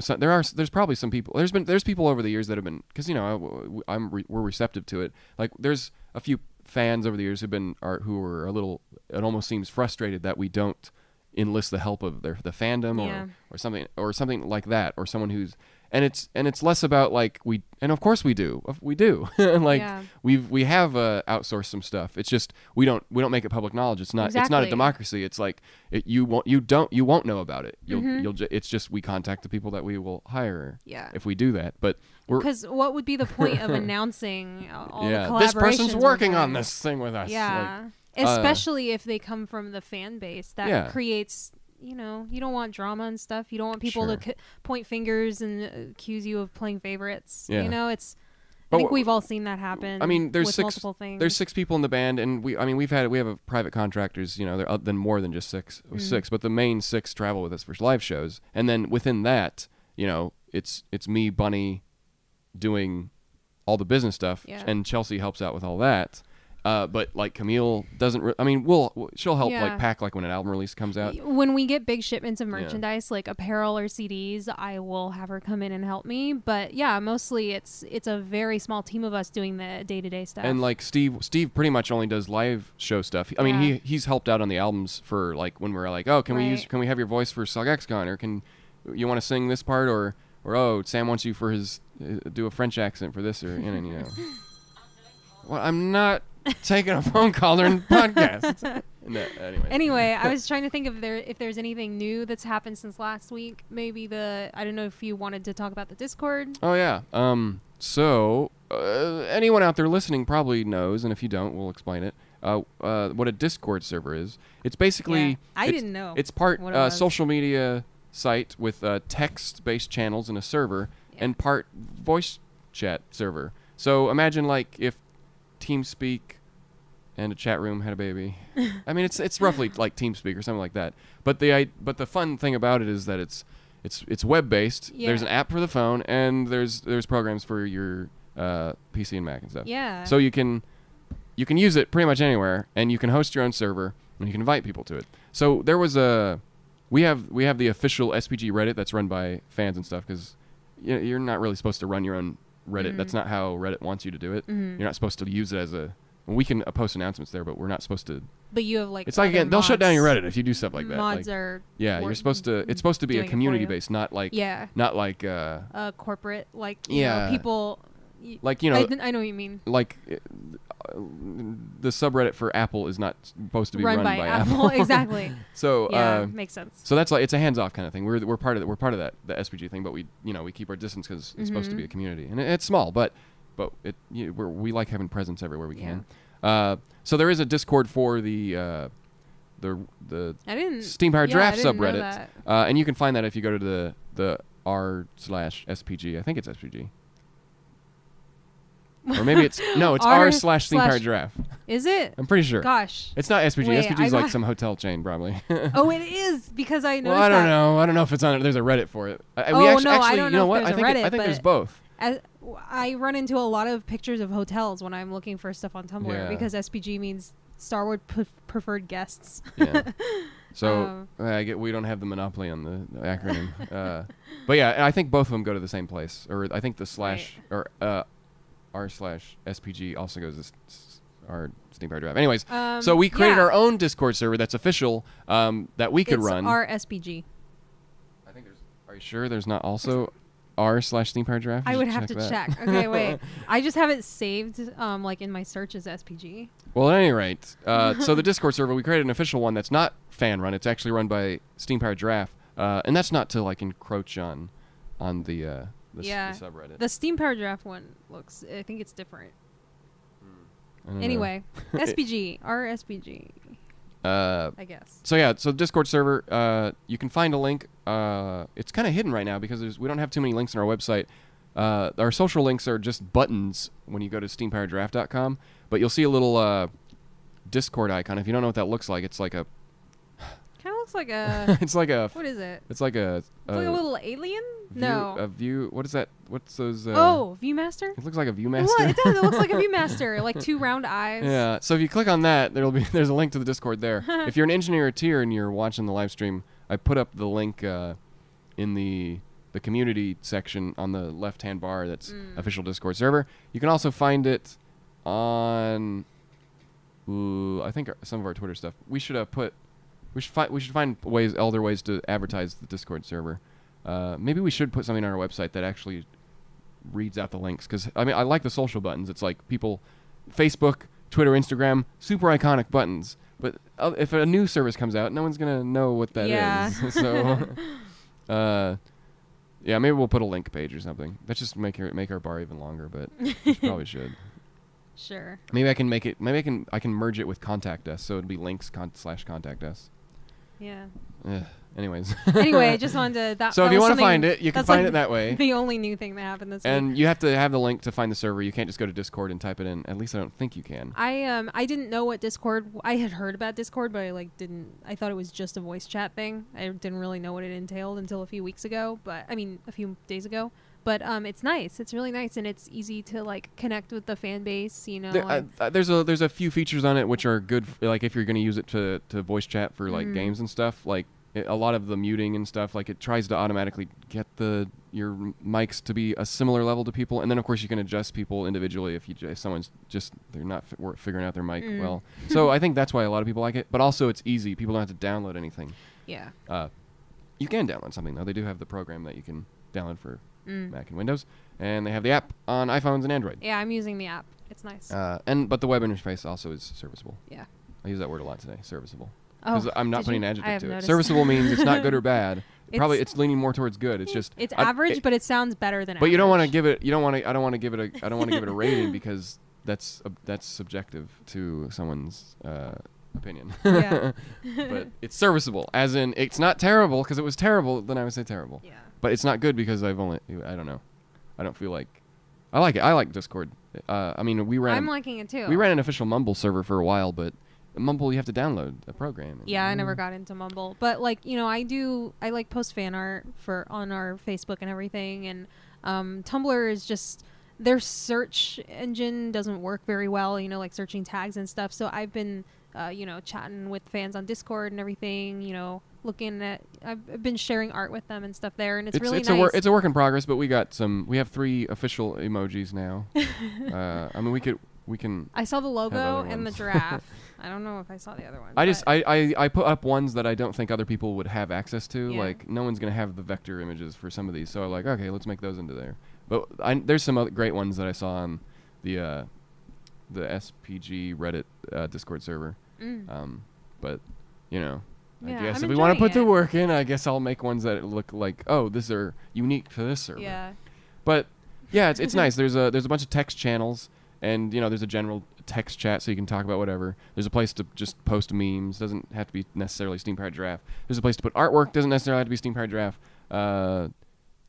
so there's probably some people. There's people over the years that have been, because we're receptive to it. Like there's a few fans over the years who are a little. It almost seems frustrated that we don't enlist the help of the fandom or something like that, or someone who's. And it's less about like and of course we do like we have outsourced some stuff. It's just we don't make it public knowledge. It's not a democracy. It's like you won't know about it. It's just we contact the people that we will hire. If we do that, but because what would be the point of announcing all the collaborations? This person's working on this thing with us. Yeah, like, especially if they come from the fan base that creates. You don't want drama and stuff. You don't want people to point fingers and accuse you of playing favorites. I think we've all seen that happen. I mean, there's multiple things. There's 6 people in the band, and we have a private contractors. There than more than just 6, but the main 6 travel with us for live shows, and then within that, it's me, Bunny, doing all the business stuff, and Chelsea helps out with all that. But like Camille doesn't. She'll help like pack like when an album release comes out. When we get big shipments of merchandise, like apparel or CDs, I will have her come in and help me. But mostly it's a very small team of us doing the day-to-day stuff. And like Steve pretty much only does live show stuff. I mean, he's helped out on the albums for like when we're like, oh, can we have your voice for SogXCon, or can you want to sing this part, or oh, Sam wants you for his do a French accent for this, or Well, I'm not taking a phone call during podcast. Anyway, I was trying to think if there's anything new that's happened since last week. Maybe I don't know if you wanted to talk about the Discord. Oh yeah. So anyone out there listening probably knows, and if you don't, we'll explain it. What a Discord server is. It's basically I didn't know. It's part social media site with text-based channels and a server, and part voice chat server. So imagine like if TeamSpeak and a chat room had a baby. I mean, it's roughly like TeamSpeak or something like that. But the fun thing about it is that it's web based. Yeah. There's an app for the phone, and there's programs for your PC and Mac and stuff. Yeah. So you can use it pretty much anywhere, and you can host your own server, and you can invite people to it. So there was we have the official SPG Reddit that's run by fans and stuff, because you're not really supposed to run your own Reddit. Mm-hmm. That's not how Reddit wants you to do it. Mm-hmm. You're not supposed to use it as we can post announcements there, but we're not supposed to. But you have like. It's like, again, they'll shut down your Reddit if you do stuff like that. Mods are. Yeah, you're supposed to. It's supposed to be a community based, not like. Yeah. Not like. Corporate, like. You know, people. Like I know what you mean. Like. The subreddit for Apple is not supposed to be run by Apple. Exactly. So makes sense. So that's like, it's a hands-off kind of thing. We're part of that the SPG thing, but we keep our distance because it's supposed to be a community, and it's small, but we like having presence everywhere we can. So there is a Discord for the Steam Powered Giraffe subreddit, and you can find that if you go to the r/SPG. I think it's SPG. Or maybe it's no, it's r/theme-powered giraffe. Is it? I'm pretty sure. Gosh. It's not SPG. Wait, SPG is like some hotel chain, probably. Oh, it is because I noticed. Well, I don't know. I don't know if it's on it. There's a Reddit for it. I don't know what? I think there's both. I run into a lot of pictures of hotels when I'm looking for stuff on Tumblr because SPG means Star Wars preferred guests. Yeah. So we don't have the monopoly on the acronym. But yeah, I think both of them go to the same place. Or I think the slash or r/SPG also goes to our Steam-powered giraffe. Anyways, so we created our own Discord server that's official that we could run. r/SPG. I think there's. Are you sure there's not also r/Steam-powered giraffe? I would have to check. Okay, wait. I just have it saved like in my search as SPG. Well, at any rate, so the Discord server, we created an official one that's not fan run. It's actually run by Steam-powered giraffe, and that's not to like encroach on the subreddit. The Steam-powered giraffe one looks. I think it's different. Anyway, SPG, r/SPG. I guess. So yeah, so the Discord server, you can find a link. It's kind of hidden right now because we don't have too many links on our website. Our social links are just buttons when you go to steampoweredgiraffe.com, but you'll see a little Discord icon. If you don't know what that looks like, it's like a. Kind of looks like a. It's like a. What is it? It's like a. It's like a little alien. A view. What is that? What's those? Viewmaster. It looks like a Viewmaster. It does. It looks like a Viewmaster, like two round eyes. Yeah. So if you click on that, there's a link to the Discord there. If you're an engineer-eteer and you're watching the live stream, I put up the link in the community section on the left-hand bar. That's official Discord server. You can also find it on. I think some of our Twitter stuff. We should find other ways to advertise the Discord server. Maybe we should put something on our website that actually reads out the links, because I mean I like the social buttons. It's like Facebook, Twitter, Instagram, super iconic buttons. But if a new service comes out, no one's gonna know what that is. So, yeah, maybe we'll put a link page or something. Let's just make our bar even longer, but we probably should. Sure. Maybe I can make it. Maybe I can merge it with contact us, so it'd be links/contact us. Yeah. Anyways. Anyway, just wanted to. So if you want to find it, you can find it that way. The only new thing that happened this week. And you have to have the link to find the server. You can't just go to Discord and type it in. At least I don't think you can. I didn't know what Discord. I had heard about Discord, but I didn't. I thought it was just a voice chat thing. I didn't really know what it entailed until a few weeks ago. But I mean, a few days ago. But it's nice. It's really nice, and it's easy to connect with the fan base. You know, there's a few features on it which are good. Like if you're going to use it to voice chat for games and stuff. A lot of the muting and stuff. It tries to automatically get your mics to be a similar level to people, and then of course you can adjust people individually if someone's just they're not figuring out their mic well. So I think that's why a lot of people like it. But also it's easy. People don't have to download anything. Yeah. You can download something though. They do have the program that you can download for Mac and Windows, and they have the app on iPhones and Android. Yeah, I'm using the app. It's nice. But the web interface also is serviceable. Yeah. I use that word a lot today. Serviceable. Because I'm not putting an adjective to it. Noticed. Serviceable means it's not good or bad. It's leaning more towards good. It's just it's average, but it sounds better than. But average. You don't want to give it. You don't want to. I don't want to give it a. I don't want to give it a rating because that's subjective to someone's opinion. Yeah. But it's serviceable, as in it's not terrible because it was terrible. Then I would say terrible. Yeah. But it's not good because I don't know. I don't feel like. I like it. I like Discord. I mean, we ran. I'm liking it too. We ran an official Mumble server for a while, but. Mumble, you have to download a program. Yeah, I never got into Mumble, but I post fan art on our Facebook and everything, and Tumblr is just their search engine doesn't work very well, searching tags and stuff. So I've been chatting with fans on Discord and everything, I've been sharing art with them and stuff there, and it's really nice. It's a work in progress, but we have 3 official emojis now. I mean, we can. I saw the logo and the giraffe. I don't know if I saw the other one. I put up ones that I don't think other people would have access to. Yeah. No one's gonna have the vector images for some of these, so I'm like, okay, let's make those into there. But there's some other great ones that I saw on the SPG Reddit Discord server. But I guess if we want to put the work in, I guess I'll make ones that look like, oh, these are unique to this server. Yeah. But yeah, it's nice. There's a bunch of text channels. And, there's a general text chat so you can talk about whatever. There's a place to just post memes. Doesn't have to be necessarily Steam-powered giraffe. There's a place to put artwork. Doesn't necessarily have to be Steam-powered giraffe.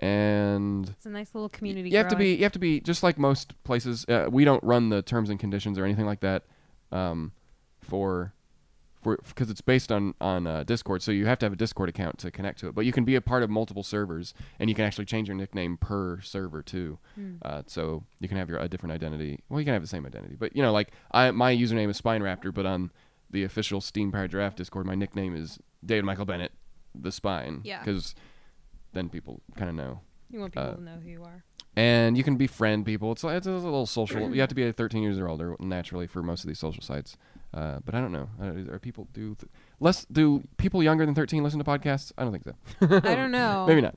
And it's a nice little community. You have to be just like most places. We don't run the terms and conditions or anything like that, because it's based on Discord. So you have to have a Discord account to connect to it. But you can be a part of multiple servers, and you can actually change your nickname per server too. So you can have a different identity. Well, you can have the same identity, but like my username is Spine Raptor, but on the official Steam Powered Giraffe Discord, my nickname is David Michael Bennett, the Spine. Yeah. Because then people kind of know. You want people to know who you are. And you can befriend people. It's a little social. You have to be 13 years or older naturally for most of these social sites. But I don't know. Are people do people younger than 13 listen to podcasts? I don't think so. I don't know. Maybe not.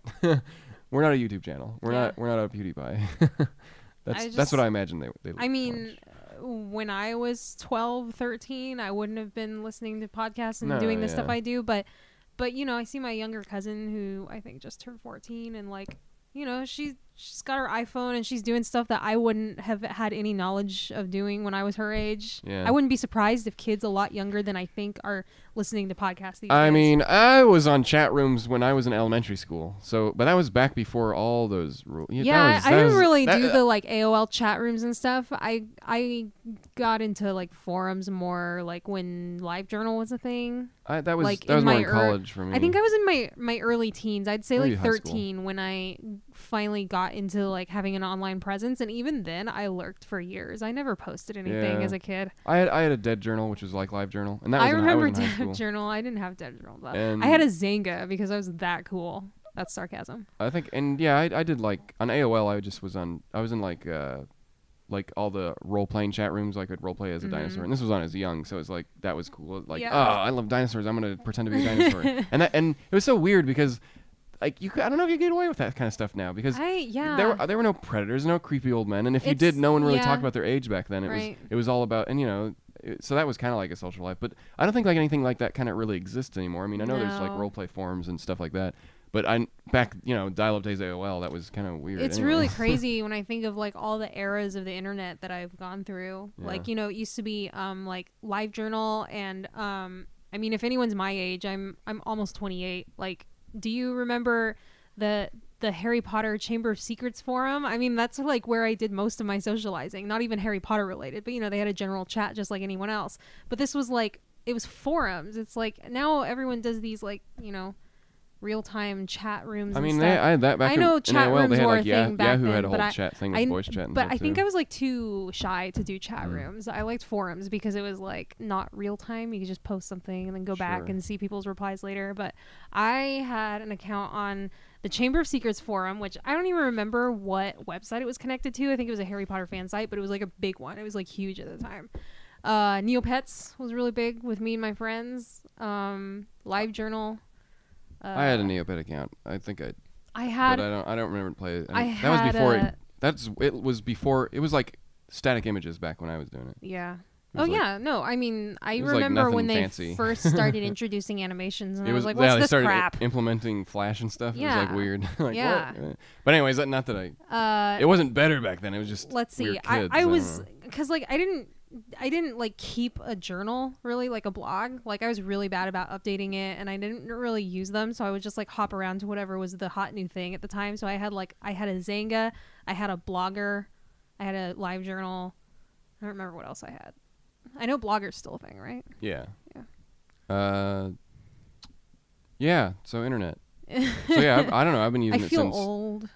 We're not a YouTube channel. We're not a PewDiePie. That's what I imagine they I mean, when I was 12, 13, I wouldn't have been listening to podcasts and doing the stuff I do, but I see my younger cousin who I think just turned 14, and like, she's got her iPhone and she's doing stuff that I wouldn't have had any knowledge of doing when I was her age. Yeah. I wouldn't be surprised if kids a lot younger than I think are listening to podcasts these days. I mean, I was on chat rooms when I was in elementary school, but that was back before all those rules. Yeah, I didn't really do the like AOL chat rooms and stuff. I got into like forums more like when LiveJournal was a thing. That was more in college for me. I think I was in my early teens. I'd say maybe like 13 when I finally got into like having an online presence, and even then I lurked for years. I never posted anything as a kid. I had a dead journal, which was like LiveJournal, and that was I remember in high school. dead journal. I didn't have dead journal though. I had a Zanga because I was that cool. That's sarcasm. I think, and yeah, I did like on AOL. I was in like all the role playing chat rooms. I could role play as a dinosaur, and this was when I was young, so it was like that was cool. Like, oh, I love dinosaurs. I'm gonna pretend to be a dinosaur, and it was so weird because. Like I don't know if you get away with that kind of stuff now because there were no predators, no creepy old men, and if you did, no one really talked about their age back then. It was all about, and so that was kind of like a social life. But I don't think like anything like that kind of really exists anymore. I mean, I know there's like role play forums and stuff like that, but back dial-up days AOL, that was kind of weird. It's anyway. really crazy when I think of like all the eras of the internet that I've gone through. Yeah. Like it used to be like LiveJournal, and I mean, if anyone's my age, I'm almost 28. Like. Do you remember the Harry Potter Chamber of Secrets forum? I mean, that's like where I did most of my socializing. Not even Harry Potter related, but they had a general chat just like anyone else. But this was like, it was forums. It's like now everyone does these like, real-time chat rooms. I and mean, stuff. I had that back I know in chat AOL, rooms they had were like a thing back Yahoo then, had a but whole chat thing with voice chat. But I think I was like too shy to do chat rooms. I liked forums because it was like not real time. You could just post something and then go back and see people's replies later. But I had an account on the Chamber of Secrets forum, which I don't even remember what website it was connected to. I think it was a Harry Potter fan site, but it was like a big one. It was like huge at the time. Neopets was really big with me and my friends. LiveJournal. I had a Neopet account. I think I had. But I don't remember play it. It was before. It was like static images back when I was doing it. Yeah. No. I mean, I like remember when they fancy. first started introducing animations, and I was like, "What's this they started crap?" Implementing Flash and stuff. Yeah. It was like weird. Like, yeah. What? But anyways, not that it wasn't better back then. It was just. Let's see. I was because like I didn't like keep a journal really, like a blog. Like I was really bad about updating it, and I didn't really use them, so I would just like hop around to whatever was the hot new thing at the time. So I had a Zanga, I had a Blogger, I had a LiveJournal. I don't remember what else I had. I know Blogger's still a thing, right? Yeah. Yeah. So internet. So yeah, I don't know. I've been using it since. I feel old.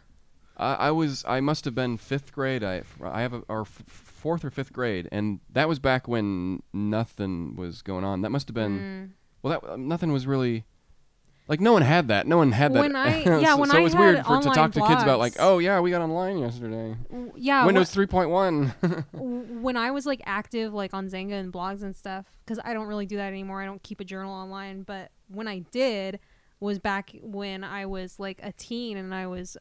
I must have been 5th grade. I have our 4th or 5th grade, and that was back when nothing was going on. That must have been nothing was really like no one had that. No one had that. When I so it was weird to talk to kids about like, blogs. oh yeah, we got online yesterday. Yeah, Windows 3.1. When I was like active like on Zanga and blogs and stuff, because I don't really do that anymore. I don't keep a journal online, but when I did was back when I was like a teen and I was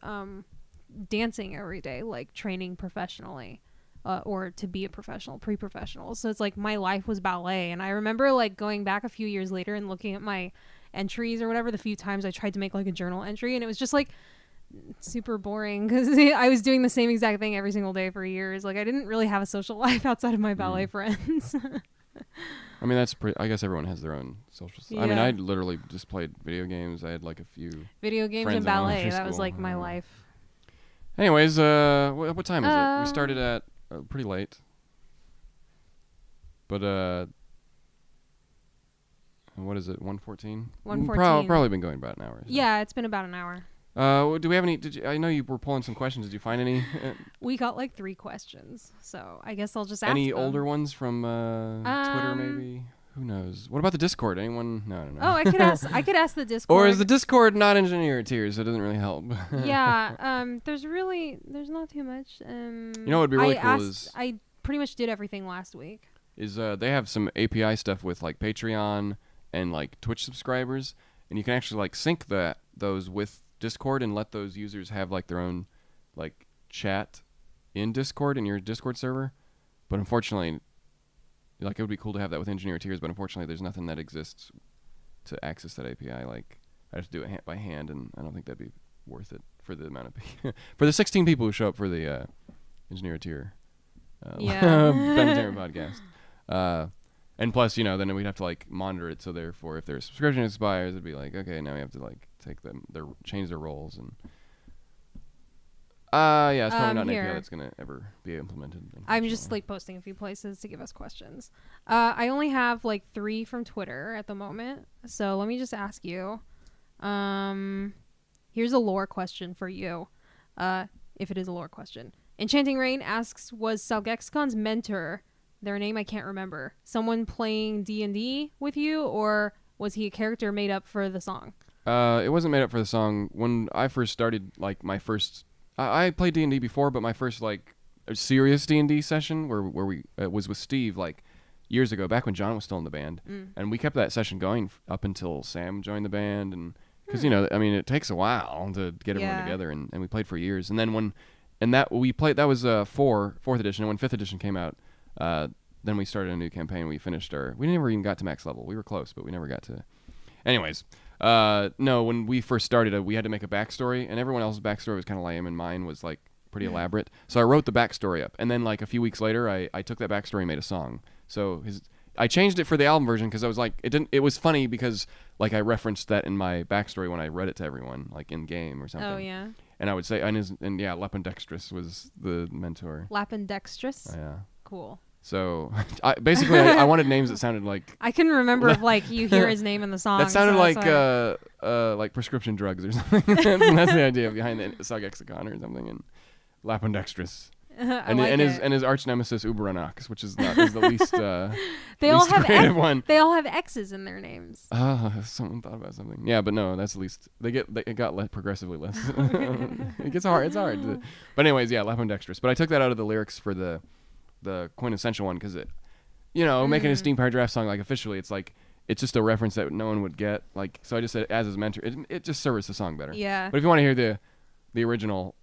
dancing every day, like training professionally. Or to be a pre-professional. So it's like my life was ballet. And I remember like going back a few years later and looking at my entries or whatever, the few times I tried to make like a journal entry, and it was just like super boring because I was doing the same exact thing every single day for years. Like I didn't really have a social life outside of my ballet friends. I mean, that's pretty. I guess everyone has their own social. I mean, Yeah. I literally just played video games. I had like a few. Video games Friends and in ballet. elementary That was school. like my life. Anyways, what time is it? We started at pretty late. But what is it? 1:14. 1:14. Probably been going about an hour. So. Yeah, it's been about an hour. Do we have any? I know you were pulling some questions. Did you find any? We got like 3 questions, so I guess I'll just ask Any them. older ones from Twitter, maybe? Who knows? What about the Discord? Anyone? No, I don't know. Oh, I could ask. I could ask the Discord. Or is the Discord not Engineer-eteers? So it doesn't really help. Yeah. There's not too much. You know what would be really cool is I pretty much did everything last week. They have some API stuff with like Patreon and like Twitch subscribers, and you can actually like sync those with Discord and let those users have like their own like chat in Discord in your Discord server. But unfortunately, like it would be cool to have that with Engineer-eteers, but unfortunately there's nothing that exists to access that API. Like I have to do it by hand, and I don't think that'd be worth it for the amount of for the 16 people who show up for the Engineer-eteer Bennettarium podcast. And plus, then we'd have to like monitor it. So therefore, if their subscription expires, it'd be like, okay, now we have to like take them, change their roles, and yeah, it's probably not an API that's gonna ever be implemented. I'm just like posting a few places to give us questions. I only have like 3 from Twitter at the moment, so let me just ask you. Here's a lore question for you, if it is a lore question. Enchanting Rain asks, was Salgexcon's mentor, their name I can't remember, someone playing D&D with you, or was he a character made up for the song? It wasn't made up for the song. When I first started, like my first, I played D&D before, but my first like serious D&D session where we was with Steve like years ago, back when John was still in the band, and we kept that session going up until Sam joined the band, and because I mean it takes a while to get everyone together, and we played for years, and then that was 4th edition, and when 5th edition came out. Then we started a new campaign. We never even got to max level. We were close, but we never got to. Anyways, no, when we first started, we had to make a backstory, and everyone else's backstory was kind of lame, and mine was like pretty elaborate. So I wrote the backstory up, and then like a few weeks later, I took that backstory and made a song. So I changed it for the album version because I was like, it was funny because like I referenced that in my backstory when I read it to everyone, like in game or something. Oh yeah. And I would say, and yeah, Lepidextrus was the mentor. Lepidextrus? Yeah. Cool. So basically, I wanted names that sounded like. I couldn't remember if like you hear his name in the song. That sounded like prescription drugs or something. That's the idea behind the Salgexicon or something. And Lepidextrus. And his arch nemesis Uberanax, which is the least they all have creative one. They all have X's in their names. Someone thought about something. Yeah, but no, that's the least. It got progressively less. It gets hard. It's hard. But anyways, yeah, Lepidextrus. But I took that out of the lyrics for the quintessential one because it, making a steam power draft song like officially, it's like it's just a reference that no one would get. Like, so I just said as his mentor. It just serves the song better. Yeah. But if you want to hear the original,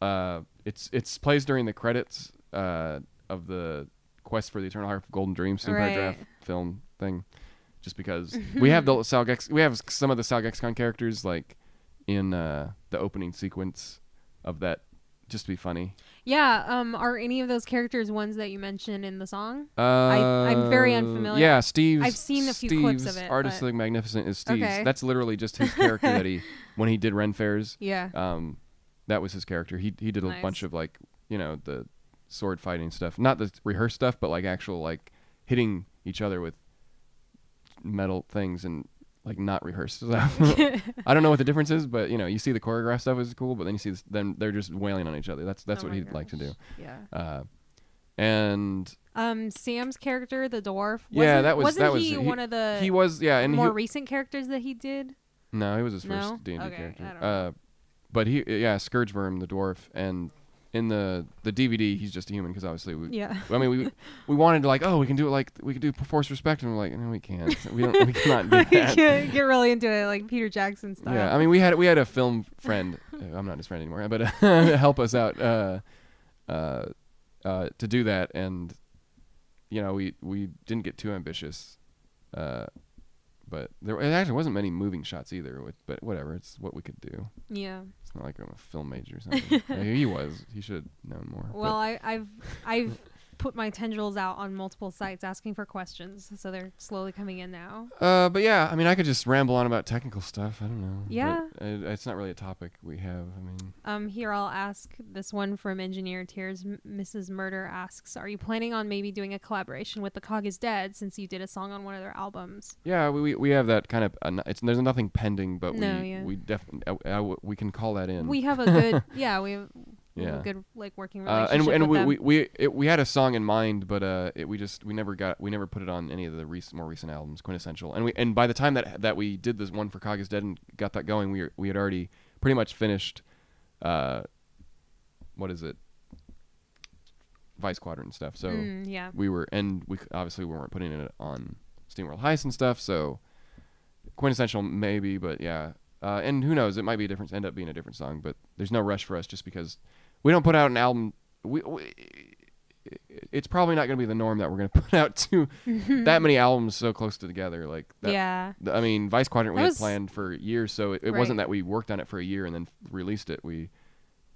it's plays during the credits of the Quest for the Eternal Harp of Golden Dreams steam power draft film thing, just because we have some of the Salgexicon characters like in the opening sequence of that. Just to be funny. Yeah. Are any of those characters ones that you mentioned in the song? I'm very unfamiliar. Yeah, Steve's. I've seen a few clips of it. Artistic Magnificent is Steve's. Okay. That's literally just his character that when he did Ren Fairs. Yeah. That was his character. He did a Nice. bunch of like the sword fighting stuff, not the rehearsed stuff, but like actual like hitting each other with metal things and. Like not rehearsed stuff. I don't know what the difference is, but you see the choreographed stuff is cool, but then you see them they're just wailing on each other. That's what he'd like to do. Yeah. And Sam's character, the dwarf. Wasn't he one of the he was and more recent characters that he did? No, he was his first D&D okay, character. I don't know. But Scourgeworm, the dwarf, and in the DVD he's just a human because obviously we wanted to like we can do it like we could do Force Respect, and we're like no we can't we cannot do that. Get really into it like Peter Jackson style. Yeah, I mean we had a film friend I'm not his friend anymore, but help us out to do that, and we didn't get too ambitious, but it actually wasn't many moving shots either. But whatever, it's what we could do. Yeah. It's not like I'm a film major or something. He should have known more. Well, I've put my tendrils out on multiple sites asking for questions, so they're slowly coming in now. But yeah, I mean, I could just ramble on about technical stuff. I don't know. Yeah. But it's not really a topic we have. I mean. Here I'll ask this one from Engineer-eteers. Mrs. Murder asks, "Are you planning on maybe doing a collaboration with The Cog Is Dead since you did a song on one of their albums?" Yeah, we have that kind of. There's nothing pending, but No, we definitely we can call that in. We have a good we have a good like working relationship and with them. we had a song in mind, but we never put it on any of the more recent albums, Quintessential. And by the time that we did this one for Cog Is Dead and got that going, we had already pretty much finished what is it? Vice Quadrant stuff. So yeah. we obviously weren't putting it on SteamWorld Heist and stuff, so Quintessential maybe, but yeah. And who knows, it might be end up being a different song, but there's no rush for us just because we don't put out an album. It's probably not going to be the norm that we're going to put out that many albums so close together. Like that, yeah. I mean, Vice Quadrant we had planned for years, so it right. wasn't that we worked on it for a year and then released it. We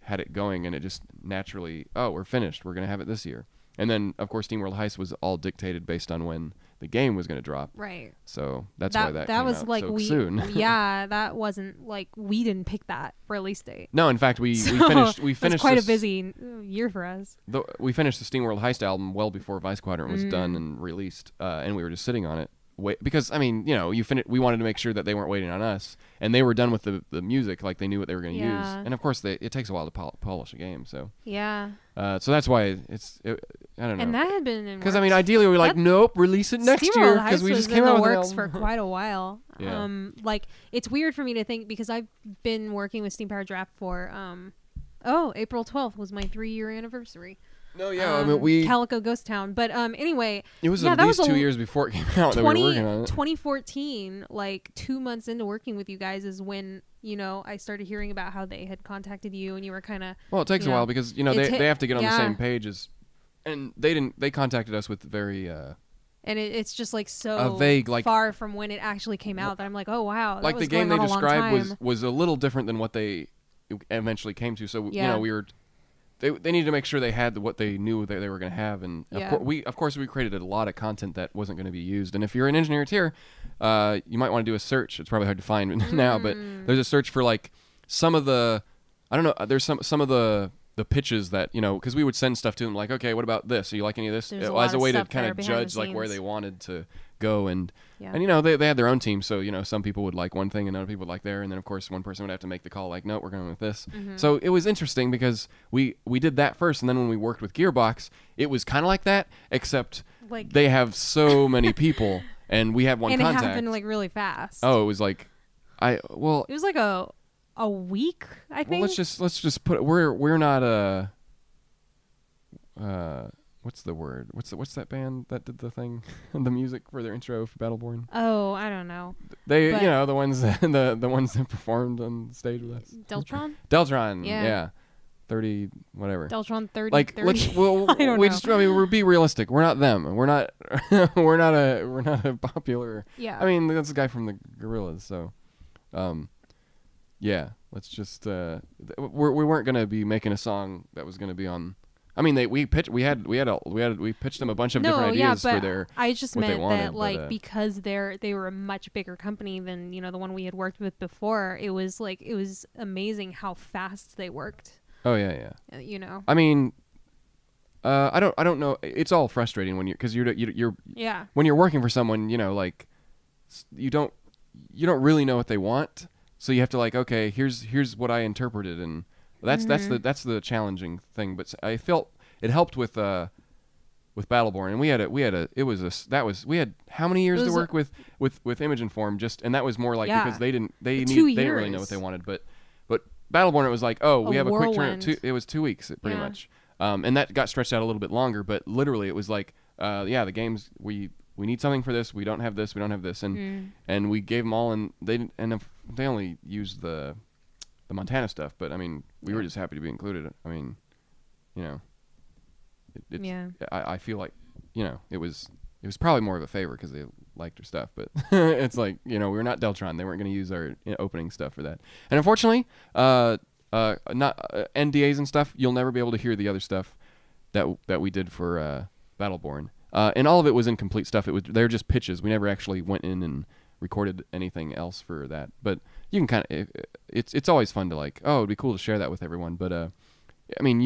had it going, and it just naturally, we're finished. We're going to have it this year. And then, of course, SteamWorld Heist was all dictated based on when the game was going to drop. Right. So that's why that came was out like so soon. Yeah, that wasn't like we didn't pick that release date. No, in fact, we finished. It was quite a busy year for us. We finished the SteamWorld Heist album well before Vice Quadrant was done and released, and we were just sitting on it. Because I mean, we wanted to make sure that they weren't waiting on us, and they were done with the music, like they knew what they were going to use. And of course, it takes a while to polish a game. So yeah. So that's why I don't know. And that had been in because I mean, ideally, we're like, nope, release it next year because we just came out with works for quite a while. Yeah. Like it's weird for me to think because I've been working with Steam Powered Draft for April 12th was my 3-year anniversary. No, yeah, I mean Calico Ghost Town, but anyway, it was at least 2 years before it came out that we were working on it. 2014, like 2 months into working with you guys, is when I started hearing about how they had contacted you, and you were kind of well, it takes a while because they have to get on the same page as, and they contacted us with very and it's just like so vague, like far from when it actually came out that I'm like, oh wow, like the game they described was a little different than what they eventually came to. So we were. They needed to make sure they had what they knew that they were going to have, and of course we created a lot of content that wasn't going to be used. And if you're an Engineer-eteer, you might want to do a search. It's probably hard to find now, but there's a search for like some of the, I don't know. There's some of the pitches that because we would send stuff to them like, okay, what about this? Do you like any of this? As a way to kind of judge like where they wanted to go, and they had their own team, so some people would like one thing and other people would like there, and then of course one person would have to make the call like, no, we're going with this. So it was interesting because we did that first, and then when we worked with Gearbox, it was kind of like that, except like they have so many people and we have one and contact. It happened like really fast. Oh, it was like it was like a week, I think. Well, let's just put it, we're not what's the word? What's that band that did the thing, the music for their intro for Battleborn? Oh, I don't know. They, the ones that the ones that performed on stage with us. Deltron. Deltron. Yeah. 30 whatever. Deltron 30. Like 30. let's we'll be realistic. We're not them. We're not we're not a popular. Yeah. I mean, that's the guy from the Gorillaz. So, yeah. Let's just we weren't gonna be making a song that was gonna be on. I mean, we pitched them a bunch of different ideas for their. I just meant that like because they were a much bigger company than the one we had worked with before. It was amazing how fast they worked. Oh yeah. I mean, I don't know. It's all frustrating when because you're when you're working for someone, like you don't really know what they want, so you have to like, okay, here's what I interpreted, and that's the challenging thing. But I felt it helped with Battleborn, and we had how many years to work with Image and Form, and that was more like because they didn't really know what they wanted, but Battleborn, it was like, we have a quick turn. It was 2 weeks pretty much, and that got stretched out a little bit longer. But literally, it was like, the games we need something for this. We don't have this. We don't have this, and we gave them all, and they only used the Montana stuff. But I mean, we were just happy to be included. I mean, I feel like it was probably more of a favor because they liked our stuff, but it's like we were not Deltron. They weren't going to use our opening stuff for that, and unfortunately not NDAs and stuff, you'll never be able to hear the other stuff that we did for Battleborn. And all of it was incomplete stuff. They were just pitches. We never actually went in and recorded anything else for that. But you can kind of, it's always fun to like, oh, it'd be cool to share that with everyone. But I mean,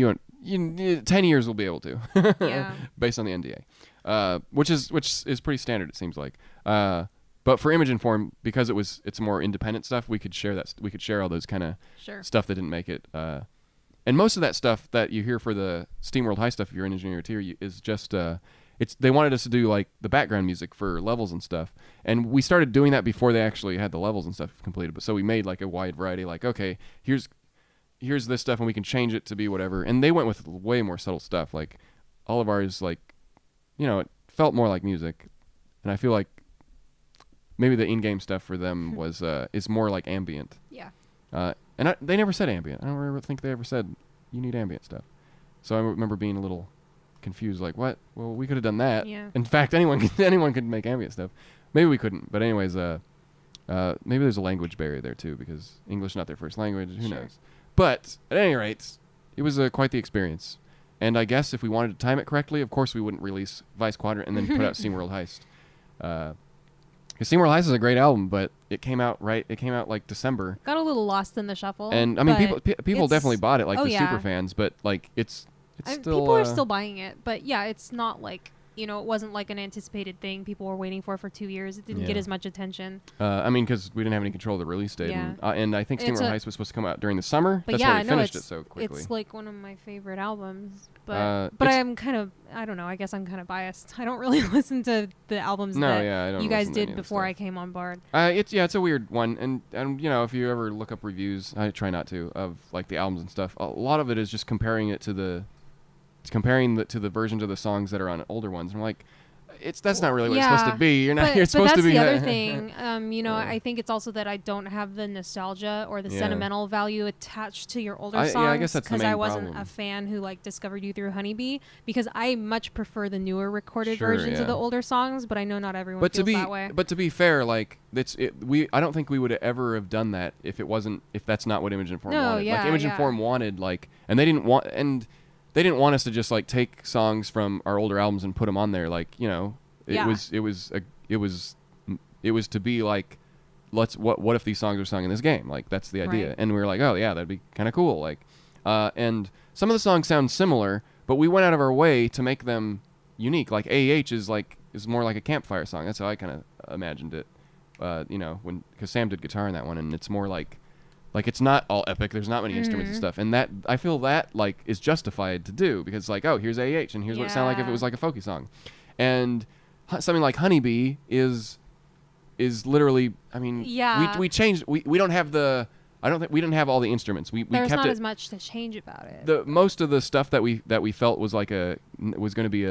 10 years we'll be able to, Yeah. based on the NDA, which is pretty standard, it seems like. But for Image and Form, because it's more independent stuff, we could share that. We could share all those kind of stuff that didn't make it. And most of that stuff that you hear for the SteamWorld High stuff, if you're an Engineer-eteer, is just they wanted us to do like the background music for levels and stuff, and we started doing that before they actually had the levels and stuff completed. But so we made like a wide variety, like, okay, here's this stuff, and we can change it to be whatever. And they went with way more subtle stuff. Like all of ours, like, it felt more like music, and I feel like maybe the in-game stuff for them was is more like ambient. Yeah. And they never said ambient. I don't ever think they ever said you need ambient stuff. So I remember being a little confused, like, what? Well, we could have done that. Yeah. In fact, anyone could make ambient stuff. Maybe we couldn't. But anyways, maybe there's a language barrier there too, because English not their first language. Who knows? But at any rate, it was quite the experience. And I guess if we wanted to time it correctly, of course we wouldn't release Vice Quadrant and then put out SteamWorld Heist. Because SteamWorld Heist is a great album, but it came out like December. Got a little lost in the shuffle. And I mean, people definitely bought it, like the super fans, but like it's still people are still buying it. But yeah, it's not like, it wasn't like an anticipated thing people were waiting for 2 years. It didn't get as much attention. I mean, because we didn't have any control of the release date. Yeah. And I think SteamWorld Heist was supposed to come out during the summer. But that's yeah, why we finished it so quickly. It's like one of my favorite albums. But I'm kind of, I don't know, I guess I'm kind of biased. I don't really listen to the albums that you guys did before I came on board. It's a weird one. And if you ever look up reviews, I try not to, of like the albums and stuff, a lot of it is just comparing it to the versions of the songs that are on older ones. And I'm like, that's not really what it's supposed to be. You're supposed to be. But that's the other thing. I think it's also that I don't have the nostalgia or the sentimental value attached to your older songs. I guess that's the main because I wasn't problem. a fan who like discovered you through Honeybee. Because I much prefer the newer recorded versions of the older songs. But I know not everyone feels that way. But to be fair, like I don't think we would ever have done that if that's not what Image and Form wanted. Like Image and Form wanted and they didn't want They didn't want us to just like take songs from our older albums and put them on there. Like, it was to be like, what if these songs are sung in this game? Like, that's the idea. Right. And we were like, oh yeah, that'd be kind of cool. Like, and some of the songs sound similar, but we went out of our way to make them unique. Like AEH is more like a campfire song. That's how I kind of imagined it. Because Sam did guitar in that one, and it's more like it's not all epic. There's not many instruments and stuff. And that, I feel that, like, is justified to do. Because, like, oh, here's AH, and here's what it sounded like if it was, like, a folky song. And something like Honeybee is literally, I mean, we changed, we don't have the, I don't think, we didn't have all the instruments. We There's kept not it, as much to change about it. Most of the stuff that we felt was like was going to be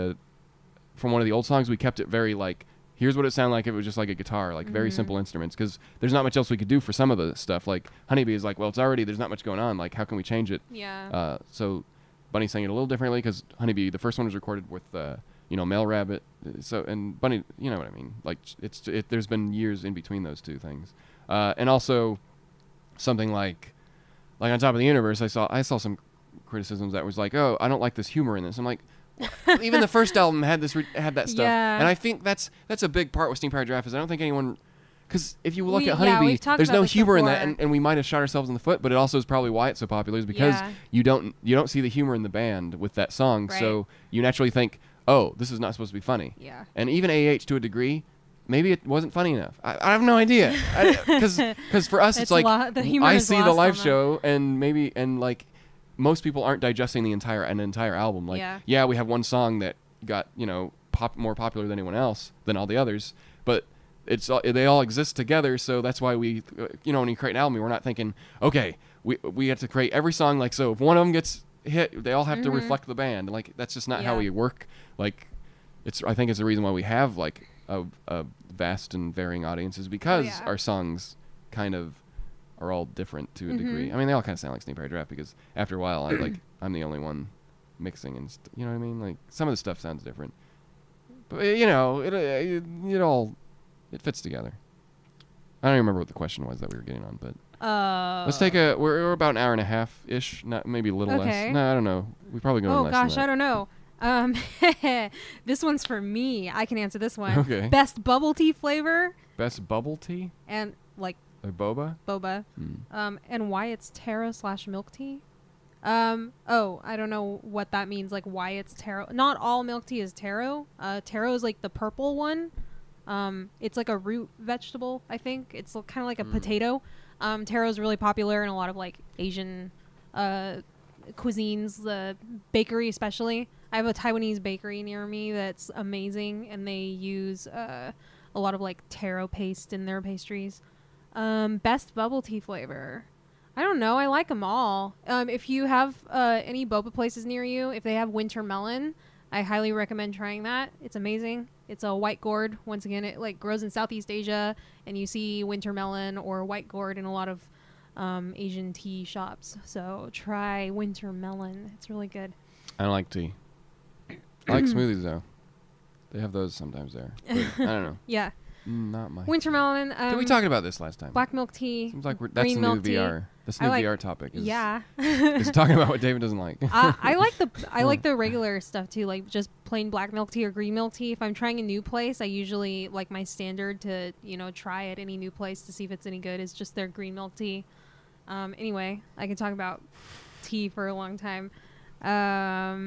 from one of the old songs, we kept it very, like, here's what it sounded like if it was just like a guitar, like very simple instruments, because there's not much else we could do for some of the stuff. Like Honeybee is like, well, there's not much going on. Like, how can we change it? Yeah. So Bunny sang it a little differently because Honeybee, the first one was recorded with, Male Rabbit. So, and Bunny, you know what I mean? Like, there's been years in between those two things. And also something like On Top of the Universe, I saw some criticisms that was like, oh, I don't like this humor in this. I'm like, even the first album had that stuff, and I think that's a big part with Steam-Powered Giraffe is I don't think anyone, because if you look at Honeybee, there's no humor in that, and we might have shot ourselves in the foot, but it also is probably why it's so popular is because you don't see the humor in the band with that song, so you naturally think, oh, this is not supposed to be funny. Yeah. And even AH to a degree, maybe it wasn't funny enough. I have no idea, because for us it's like I see the live show and like. Most people aren't digesting an entire album. Like, we have one song that got more popular than anyone else than all the others, but they all exist together. So that's why we, when you create an album, we're not thinking, okay, we have to create every song. Like, so if one of them gets hit, they all have to reflect the band. Like, that's just not how we work. Like, I think it's the reason why we have like a vast and varying audiences because our songs kind of are all different to a degree. I mean, they all kind of sound like Steam-Powered Giraffe because after a while, I'm the only one mixing and you know what I mean. Like some of the stuff sounds different, but it all fits together. I don't even remember what the question was that we were getting on, but let's take we're about an hour and a half ish, not maybe a little less. No, I don't know. We probably go. Oh gosh, I don't know. This one's for me. I can answer this one. Okay. Best bubble tea flavor. Best bubble tea? And like boba? Boba. And why it's taro/milk tea. Oh, I don't know what that means. Like why it's taro. Not all milk tea is taro. Taro is like the purple one. It's like a root vegetable, I think. It's kind of like a potato. Taro is really popular in a lot of like Asian cuisines, the bakery especially. I have a Taiwanese bakery near me that's amazing, and they use a lot of like taro paste in their pastries. Best bubble tea flavor. I don't know. I like them all. If you have any boba places near you, if they have winter melon, I highly recommend trying that. It's amazing. It's a white gourd. Once again, it like grows in Southeast Asia, and you see winter melon or white gourd in a lot of Asian tea shops. So try winter melon. It's really good. I don't like tea. I like smoothies though. They have those sometimes there. But I don't know. Yeah. Not my. Winter melon. Did we talk about this last time? Black milk tea. Seems like that's green the new milk tea. VR. This new VR topic is is talking about what David doesn't like. I like the regular stuff too, like just plain black milk tea or green milk tea. If I'm trying a new place, I usually like my standard to try at any new place to see if it's any good is just their green milk tea. Anyway, I can talk about tea for a long time. La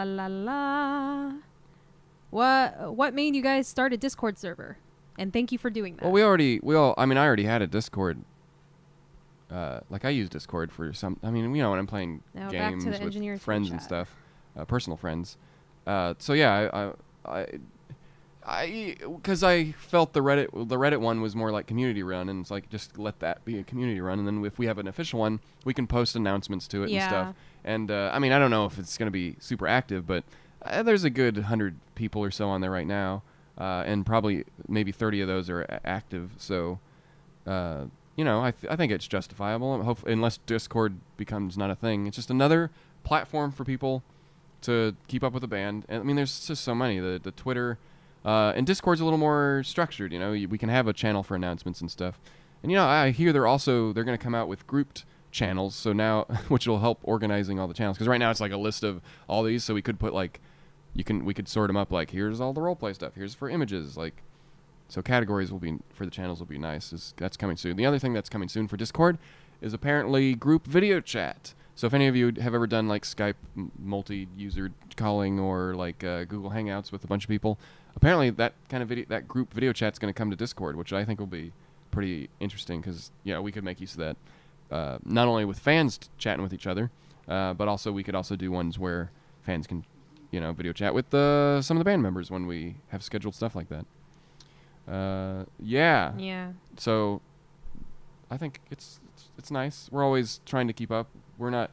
la la. What made you guys start a Discord server? And thank you for doing that. Well, I already had a Discord. Like I use Discord for some. I mean, when I'm playing games with friends and stuff, personal friends. So yeah, because I felt the Reddit one was more like community run, and it's like just let that be a community run, and then if we have an official one, we can post announcements to it and stuff. And I mean, I don't know if it's going to be super active, but there's a good 100 people or so on there right now. And probably maybe 30 of those are active. So, I think it's justifiable. Unless Discord becomes not a thing, it's just another platform for people to keep up with the band. And I mean, there's just so many. The Twitter and Discord's a little more structured. We can have a channel for announcements and stuff. And I hear they're going to come out with grouped channels. So now, which will help organizing all the channels. Because right now it's like a list of all these. So we could put like. We could sort them up like here's all the roleplay stuff, here's for images, like so categories will be for the channels will be nice. That's coming soon. The other thing that's coming soon for Discord is apparently group video chat. So if any of you have ever done like Skype multi-user calling or like Google Hangouts with a bunch of people, apparently that kind of that group video chat's going to come to Discord, which I think will be pretty interesting because we could make use of that not only with fans chatting with each other, but also we could also do ones where fans can video chat with some of the band members when we have scheduled stuff like that. Yeah. So I think it's nice. We're always trying to keep up. We're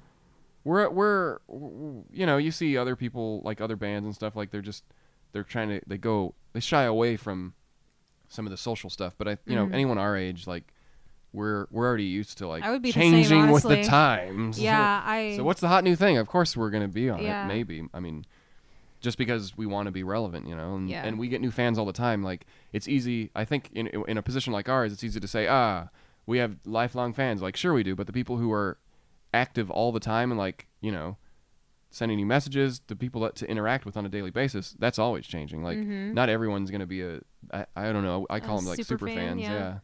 you see other people like other bands and stuff like they shy away from some of the social stuff. But anyone our age, like we're already used to like changing with the times. Yeah, So what's the hot new thing? Of course we're gonna be on it. Maybe. I mean. Just because we want to be relevant, and we get new fans all the time. Like it's easy. I think in a position like ours, it's easy to say, we have lifelong fans. Like sure we do, but the people who are active all the time and like sending you messages, the people to interact with on a daily basis, that's always changing. Like not everyone's gonna be I don't know. I call them like super fans. Yeah.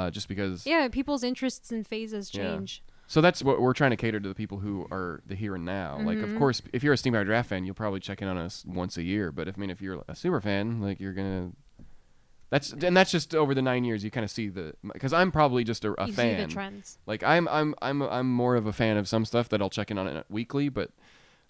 Just because. Yeah, people's interests and phases change. So that's what we're trying to cater to the people who are the here and now. Like, of course, if you're a Steam Power Draft fan, you'll probably check in on us once a year. But if you're a super fan, like you're gonna, that's just over the 9 years. You kind of see because I'm probably just a fan. You see the trends. Like I'm more of a fan of some stuff that I'll check in on it weekly, but.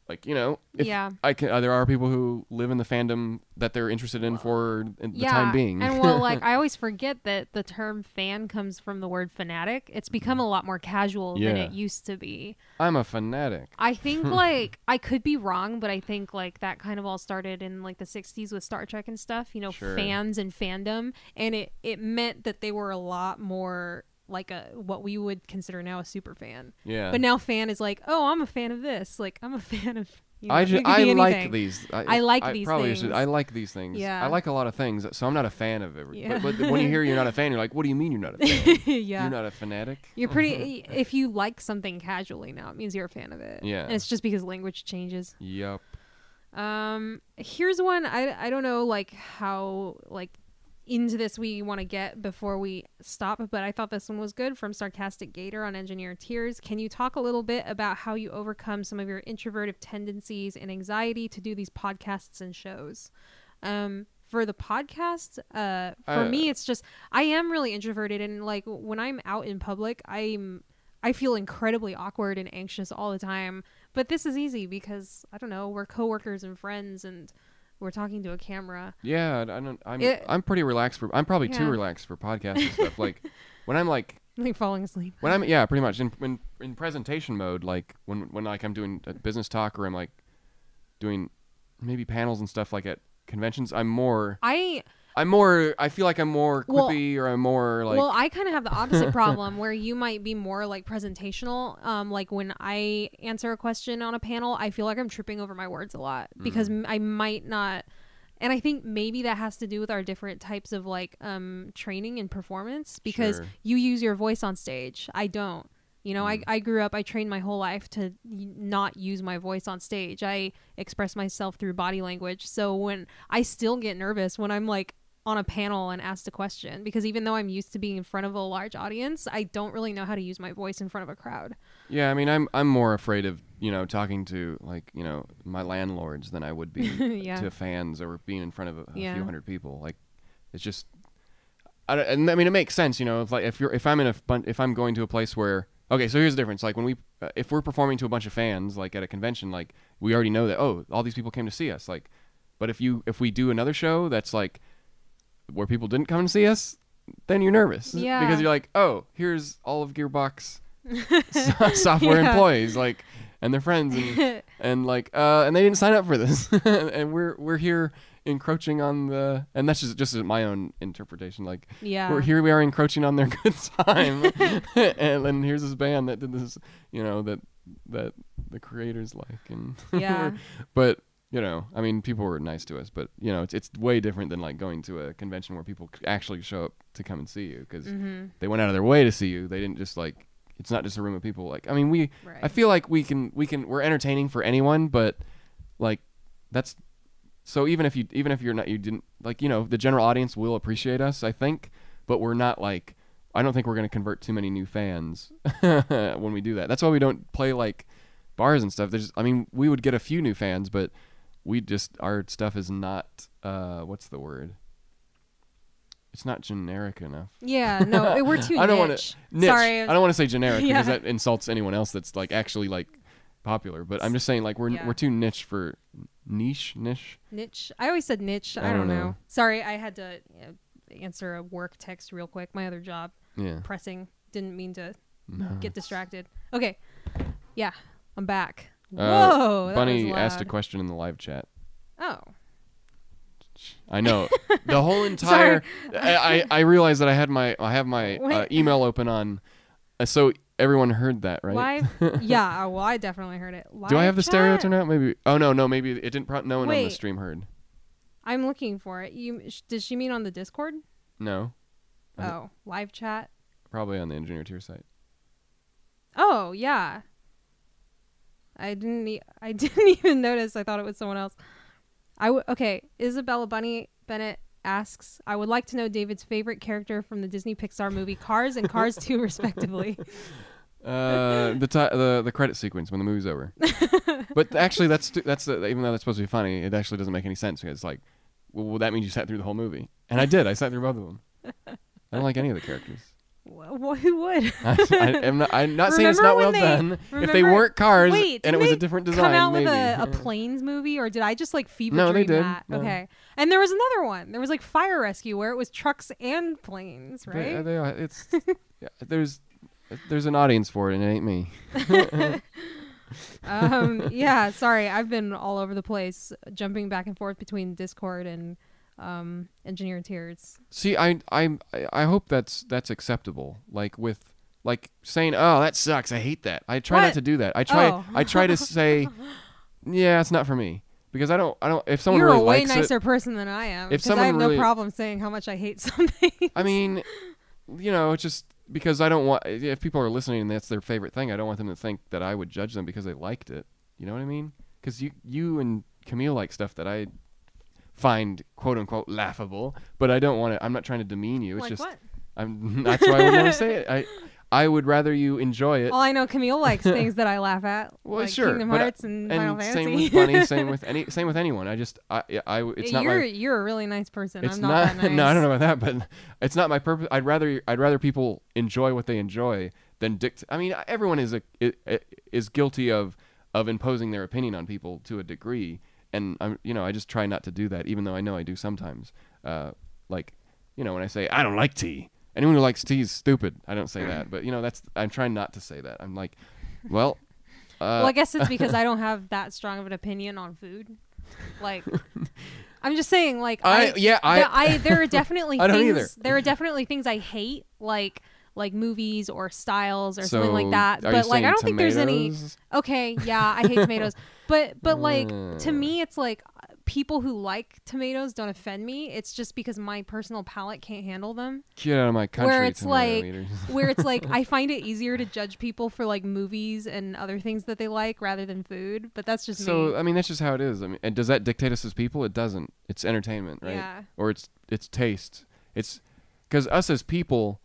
Like there are people who live in the fandom that they're interested in for the time being. And like I always forget that the term fan comes from the word fanatic. It's become a lot more casual than it used to be. I'm a fanatic. I think like I could be wrong, but I think like that kind of all started in like the 60s with Star Trek and stuff. Fans and fandom, and it meant that they were a lot more. Like what we would consider now a super fan. Yeah. But now fan is like, oh, I'm a fan of this. Like I'm a fan of. I like these. I like these things. I like these things. Yeah. I like a lot of things, so I'm not a fan of everything. Yeah. But when you hear you're not a fan, you're like, what do you mean you're not a fan? Yeah. You're not a fanatic? You're pretty. If you like something casually now, it means you're a fan of it. Yeah. And it's just because language changes. Yup. Here's one. I don't know like how like into this we want to get before we stop, but I thought this one was good from Sarcastic Gator on Engineer-eteers. Can you talk a little bit about how you overcome some of your introverted tendencies and anxiety to do these podcasts and shows? For the podcast, for me, it's just I am really introverted, and like when I'm out in public, I feel incredibly awkward and anxious all the time. But this is easy because I don't know, we're coworkers and friends, and we're talking to a camera. Yeah, I'm pretty relaxed I'm probably too relaxed for podcasts and stuff. Like when I'm like falling asleep. When I'm pretty much in presentation mode, like when like I'm doing a business talk or I'm like doing maybe panels and stuff like at conventions, I feel like I'm more quippy, or I'm more like... Well, I kind of have the opposite problem where you might be more like presentational. Like when I answer a question on a panel, I feel like I'm tripping over my words a lot because I might not... And I think maybe that has to do with our different types of like training and performance, because you use your voice on stage. I don't. You know, I grew up, I trained my whole life to not use my voice on stage. I express myself through body language. So when I still get nervous when I'm like on a panel and asked a question, because even though I'm used to being in front of a large audience, I don't really know how to use my voice in front of a crowd. Yeah, I mean, I'm more afraid of, talking to like, my landlords than I would be to fans or being in front of a few hundred people. Like, it's just, I mean, it makes sense, if I'm going to a place where, okay, so here's the difference. Like when if we're performing to a bunch of fans, like at a convention, like we already know that, oh, all these people came to see us. Like, but if we do another show that's like where people didn't come and see us, then you're nervous. Yeah. Because you're like, oh, here's all of Gearbox software employees, like, and their friends, and like, and they didn't sign up for this, and we're here encroaching on and that's just my own interpretation. Like, we are encroaching on their good time, and then here's this band that did this, that the creators like, and but. I mean, people were nice to us, but it's way different than like going to a convention where people actually show up to come and see you, because they went out of their way to see you. They didn't just like, it's not just a room of people. Like, I mean, I feel like we're entertaining for anyone, but like that's, so even if you're not, you didn't like, the general audience will appreciate us, I think, but we're not like, I don't think we're going to convert too many new fans when we do that. That's why we don't play like bars and stuff. I mean, we would get a few new fans, but our stuff is not, what's the word? It's not generic enough. Yeah, no, we're too niche. Sorry. I don't want to say generic because that insults anyone else that's like actually like popular, but I'm just saying like we're too niche for niche. I always said niche. I don't know. Sorry, I had to answer a work text real quick. My other job. Yeah. Pressing. Didn't mean to get distracted. Okay. Yeah, I'm back. Whoa! Bunny asked a question in the live chat. Oh. I know. The whole entire. I realized that I have my email open on, so everyone heard that, right? Live. Yeah. Well, I definitely heard it. Live Do I have the chat? stereo turned out? Maybe. Oh no, maybe it didn't. No one on the stream heard. I'm looking for it. Did she mean on the Discord? No. Oh, live chat. Probably on the Engineer-eteers site. Oh yeah. I didn't even notice. I thought it was someone else. Okay. Isabella Bennett asks, I would like to know David's favorite character from the Disney Pixar movie Cars and Cars 2 respectively. The credit sequence when the movie's over. But actually that's even though that's supposed to be funny, it actually doesn't make any sense, because it's like, well, that means you sat through the whole movie. And I did. I sat through both of them. I don't like any of the characters. Well, who would? I'm not saying it's not well done. If they weren't cars and it was a different design, come out maybe. with a planes movie, or did I just like fever dream they did. that? No. Okay. And there was another one. There was like Fire Rescue where it was trucks and planes, right? They are. It's there's an audience for it, and it ain't me. Yeah. Sorry, I've been all over the place, jumping back and forth between Discord and Engineer-eteers. See, I hope that's acceptable. Like with saying, "Oh, that sucks. I hate that." I try not to do that. I try to say, "Yeah, it's not for me." Because I don't if someone You're really a way likes nicer person than I am. If because I have really, no problem saying how much I hate something. I mean, it's just because I don't want, if people are listening and that's their favorite thing, I don't want them to think that I would judge them because they liked it. You know what I mean? Because you and Camille likes stuff that I find quote unquote laughable, but I don't want to. I'm not trying to demean you. It's like just what? That's why I would never say it. I would rather you enjoy it. Well, I know Camille likes things that I laugh at. Well, like sure, Kingdom Hearts and Final Fantasy. Same with Bunny. Same with anyone. It's not you're a really nice person. It's I'm not that nice. No, I don't know about that, but it's not my purpose. I'd rather people enjoy what they enjoy than I mean, everyone is guilty of imposing their opinion on people to a degree, and I just try not to do that, even though I know I do sometimes. Like, when I say I don't like tea. Anyone who likes tea is stupid. I don't say that, but I'm trying not to say that. I'm like, well, well, I guess it's because I don't have that strong of an opinion on food. Like, I'm just saying, like, there are definitely I don't things. either. There are definitely things I hate, like movies or styles or something like that. But like, I don't think there's any. Okay, yeah, I hate tomatoes, but like to me, it's like people who like tomatoes don't offend me. It's just because my personal palate can't handle them. Get out of my country. Where it's like I find it easier to judge people for like movies and other things that they like rather than food. But that's just me. So I mean, that's just how it is. I mean, and does that dictate us as people? It doesn't. It's entertainment, right? Yeah. Or it's taste. It's because us as people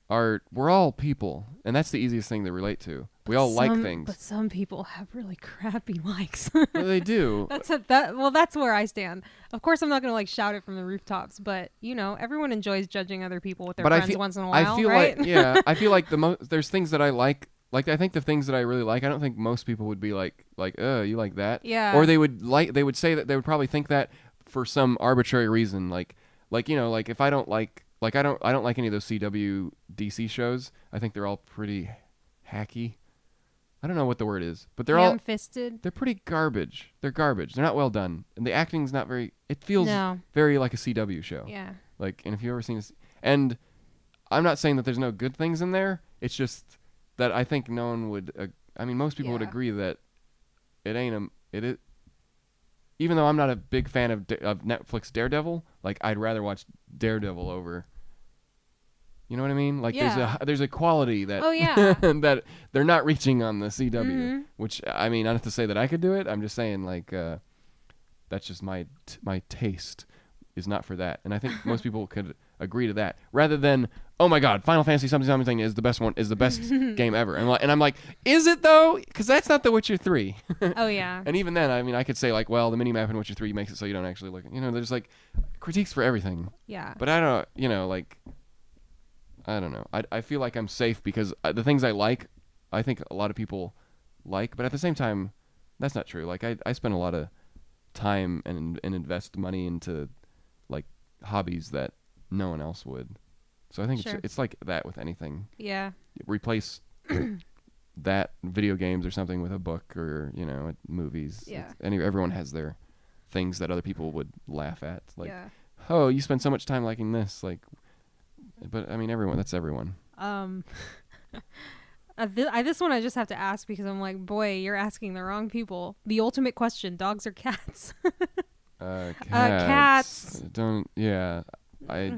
we're all people, and that's the easiest thing to relate to. We all like things. But some people have really crappy likes. Well, they do. That's where I stand. Of course, I'm not going to like shout it from the rooftops, but everyone enjoys judging other people with their friends once in a while, I feel right? I feel like there's things that I like. Like, I think the things that I really like, I don't think most people would be like, you like that? Yeah. Or they would say that, they would probably think that for some arbitrary reason. Like if I don't like I don't like any of those CW DC shows. I think they're all pretty hacky. I don't know what the word is, but they're ham-fisted. They're pretty garbage. They're garbage. They're not well done. And the acting's not very, it feels very like a CW show. Yeah. Like, and if you've ever seen this, and I'm not saying that there's no good things in there. It's just that I think no one would, most people would agree that it ain't even though I'm not a big fan of Netflix Daredevil, like, I'd rather watch Daredevil over. You know what I mean? Like, there's a quality that that they're not reaching on the CW, which, I mean, not to say that I could do it. I'm just saying, like, that's just my taste is not for that. And I think most people could agree to that, rather than, oh my God, Final Fantasy something is the best game ever. And I'm like, is it though? Because that's not The Witcher 3. Oh yeah. And even then, I mean, I could say like, well, the minimap in Witcher 3 makes it so you don't actually look. There's like critiques for everything. Yeah. But I don't, like, I don't know. I feel like I'm safe because the things I like, I think a lot of people like. But at the same time, that's not true. Like, I spend a lot of time and invest money into like hobbies that no one else would. So I think it's like that with anything. Yeah. Replace that video games or something with a book or movies. Yeah. Everyone has their things that other people would laugh at. Like, oh, you spend so much time liking this, like. But I mean, that's everyone. This one I just have to ask because I'm like, boy, you're asking the wrong people. The ultimate question: dogs or cats? Cats. Don't. Yeah. I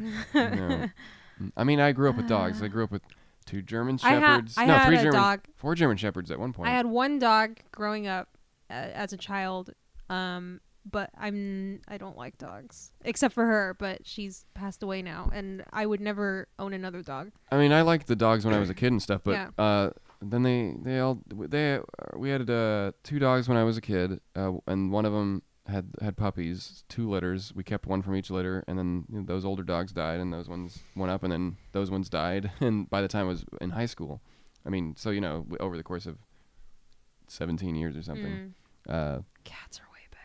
mean, I grew up with dogs. I grew up with 2 German Shepherds. Dog. 4 German Shepherds at one point. I had 1 dog growing up as a child. But I don't like dogs except for her, but she's passed away now, and I would never own another dog. I mean, I liked the dogs when I was a kid and stuff, but then we had 2 dogs when I was a kid, and one of them had puppies, 2 litters. We kept 1 from each litter, and then those older dogs died, and those ones went up, and then those ones died, and by the time I was in high school, I mean, so over the course of 17 years or something. Cats are way better.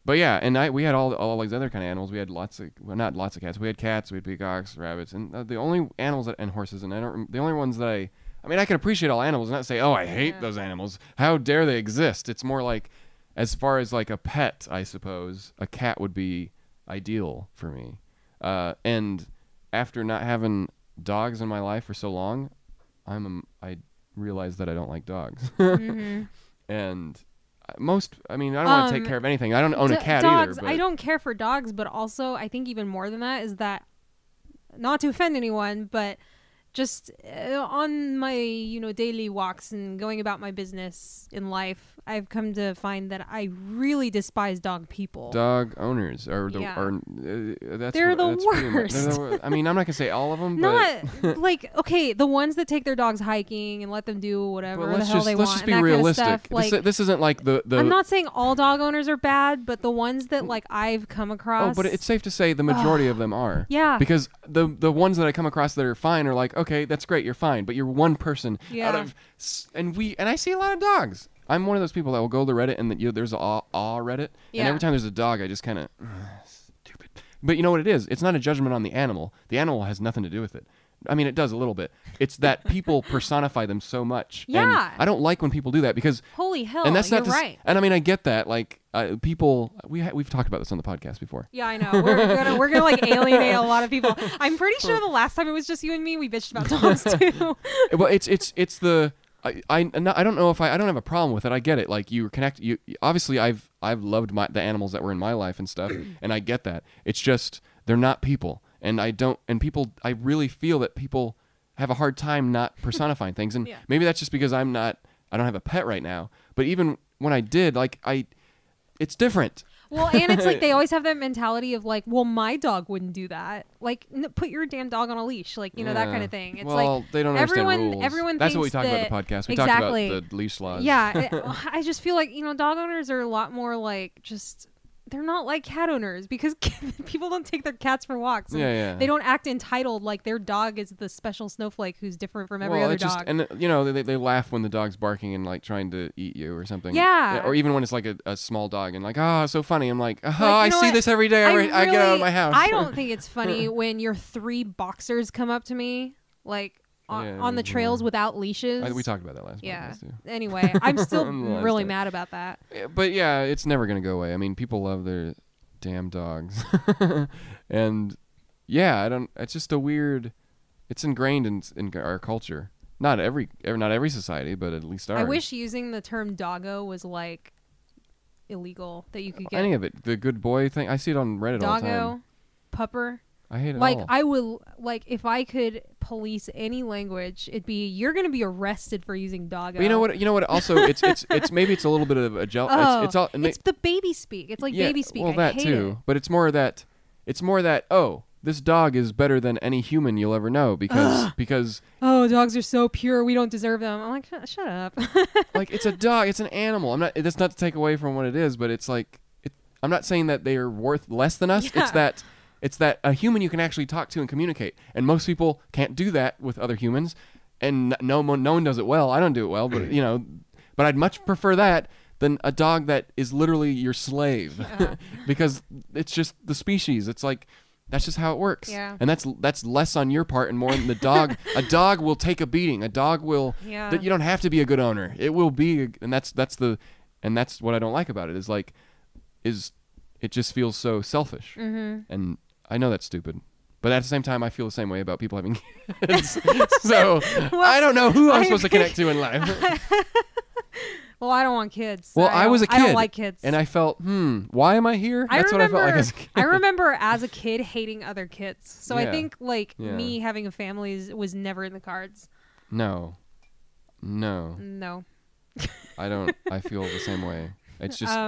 But yeah, and we had all these other kind of animals. We had not lots of cats. We had cats, we had peacocks, rabbits, and the only animals and horses, and the only ones that I can appreciate all animals, and not say, oh, I hate those animals. How dare they exist? It's more like, as far as like a pet, I suppose, a cat would be ideal for me. And after not having dogs in my life for so long, I realized that I don't like dogs. And I don't want to take care of anything. I don't own a cat dogs, either. I don't care for dogs, but also I think even more than that is that, not to offend anyone, but just on my, daily walks and going about my business in life, I've come to find that I really despise dog people. Dog owners are the they're the worst. I mean, I'm not gonna say all of them, not like okay, the ones that take their dogs hiking and let them do whatever the hell they want. Let's just be realistic. Kind of stuff. Like, this isn't like the. I'm not saying all dog owners are bad, but the ones that like I've come across. Oh, but it's safe to say the majority of them are. Yeah. Because the ones that I come across that are fine are like, okay, that's great, you're fine, but you're one person out of, and I see a lot of dogs. I'm one of those people that will go to Reddit and there's awe Reddit, and every time there's a dog, I just kind of stupid. But you know what it is? It's not a judgment on the animal. The animal has nothing to do with it. I mean, it does a little bit. It's that people personify them so much. Yeah. And I don't like when people do that because holy hell, and that's not you're right. And I mean, I get that. Like people, we've talked about this on the podcast before. Yeah, I know. We're gonna like alienate a lot of people. I'm pretty sure the last time it was just you and me, we bitched about dogs too. Well, it's the. I don't know if I don't have a problem with it. I get it. Like you connect. You obviously I've loved the animals that were in my life and stuff, and I get that. It's just they're not people, and I don't. And people, I really feel that people have a hard time not personifying things, and maybe that's just because I don't have a pet right now. But even when I did, like it's different. Well, and it's like they always have that mentality of like, well, my dog wouldn't do that. Like, put your damn dog on a leash, like that kind of thing. It's well, like they don't understand rules. Everyone that's thinks what we talked about the podcast. We talked about the leash laws. Yeah, I just feel like dog owners are a lot more like just. They're not like cat owners because people don't take their cats for walks. They don't act entitled like their dog is the special snowflake who's different from every other dog. And they laugh when the dog's barking and like trying to eat you or something. Yeah. Or even when it's like a small dog and like, oh, so funny. I'm like, I see this every day. I get out of my house. I don't think it's funny when your 3 boxers come up to me like on the trails without leashes. We talked about that last podcast too. Anyway, I'm still really mad about that. But yeah, it's never going to go away. I mean, people love their damn dogs. And yeah, it's just a weird, it's ingrained in our culture. Not every society, but at least ours. I wish using the term doggo was like illegal, that you could get any of it. The good boy thing, I see it on Reddit all the time. Doggo, pupper. I hate it like all. I would like if I could police any language, it'd be you're gonna be arrested for using doggo. But you know what also it's maybe it's a little bit of a it's the baby speak. It's like baby speak. Well, I that hate too. it. But it's more that this dog is better than any human you'll ever know because dogs are so pure, we don't deserve them. I'm like, shut up. Like it's a dog, it's an animal. That's not to take away from what it is, but it's like I'm not saying that they are worth less than us. Yeah. It's that a human you can actually talk to and communicate, and most people can't do that with other humans, and no one does it well. I don't do it well, but but I'd much prefer that than a dog that is literally your slave, because it's just the species. It's like that's just how it works, and that's less on your part and more on the dog. A dog will take a beating. A dog will. That you don't have to be a good owner. It will be, and that's what I don't like about it. It just feels so selfish, and I know that's stupid, but at the same time, I feel the same way about people having kids. So well, I don't know who I'm supposed to connect to in life. Well, I don't want kids. Well, I was a kid. I don't like kids. And I felt, why am I here? That's what I felt like as a kid. I remember as a kid hating other kids. So I think me having a family was never in the cards. No. I don't. I feel the same way. It's just,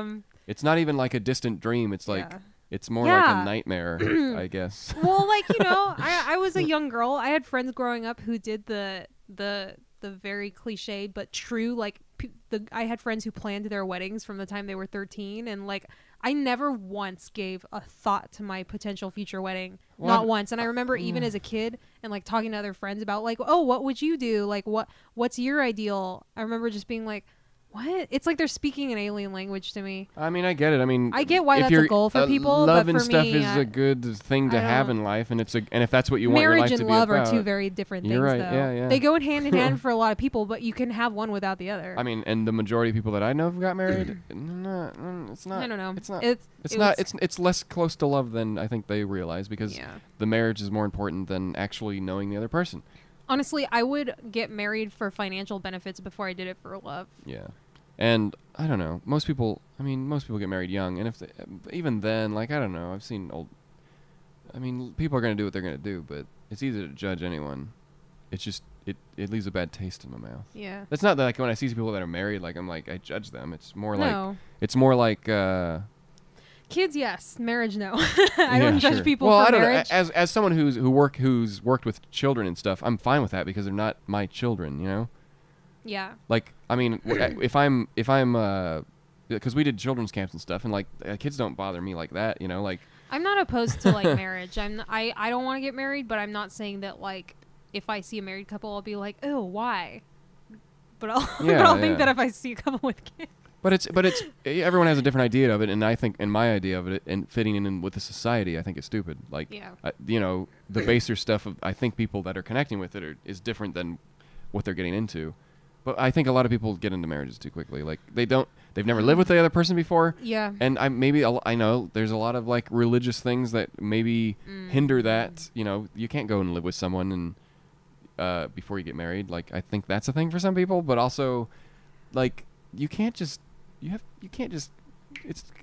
it's not even like a distant dream. It's like... It's more like a nightmare, I guess. Well, I was a young girl. I had friends growing up who did the very cliched but true. I had friends who planned their weddings from the time they were 13, and I never once gave a thought to my potential future wedding. Not once. And I remember even as a kid and talking to other friends about what would you do? What's your ideal? I remember just being like, what? It's like they're speaking an alien language to me. I mean, I get it. I mean, I get why that's a goal for people. Love but and for stuff me, is a good thing to have in life, and if that's what you want your life to be about. Marriage and love are two very different things. You're right. Though. Yeah. They go hand in hand for a lot of people, but you can have one without the other. I mean, and the majority of people that I know who got married, it's not. I don't know. It's not. It's less close to love than I think they realize, because the marriage is more important than actually knowing the other person. Honestly, I would get married for financial benefits before I did it for love. Yeah. And I don't know. Most people get married young, and even then, I don't know. I've seen people are going to do what they're going to do, but it's easy to judge anyone. it's just it leaves a bad taste in my mouth. Yeah. That's not like when I see people that are married, like I'm like I judge them. It's more No. like it's more like kids, yes. Marriage, no. I don't judge people well, for I don't marriage. know. As someone who's worked with children and stuff, I'm fine with that because they're not my children, you know? Yeah. Like, I mean, if I'm because we did children's camps and stuff, and like kids don't bother me like that, you know, like I'm not opposed to like marriage. I don't want to get married, but I'm not saying that like if I see a married couple, I'll be like, oh, why? But I'll think that if I see a couple with kids. But it's everyone has a different idea of it, and I think in my idea of it and fitting in with the society, I think it's stupid. Like, you know, the baser stuff of I think people that are connecting with it is different than what they're getting into. But I think a lot of people get into marriages too quickly. Like they've never lived with the other person before. Yeah. And I know there's a lot of like religious things that maybe hinder that. You know, you can't go and live with someone and before you get married. Like I think that's a thing for some people, but also like you can't just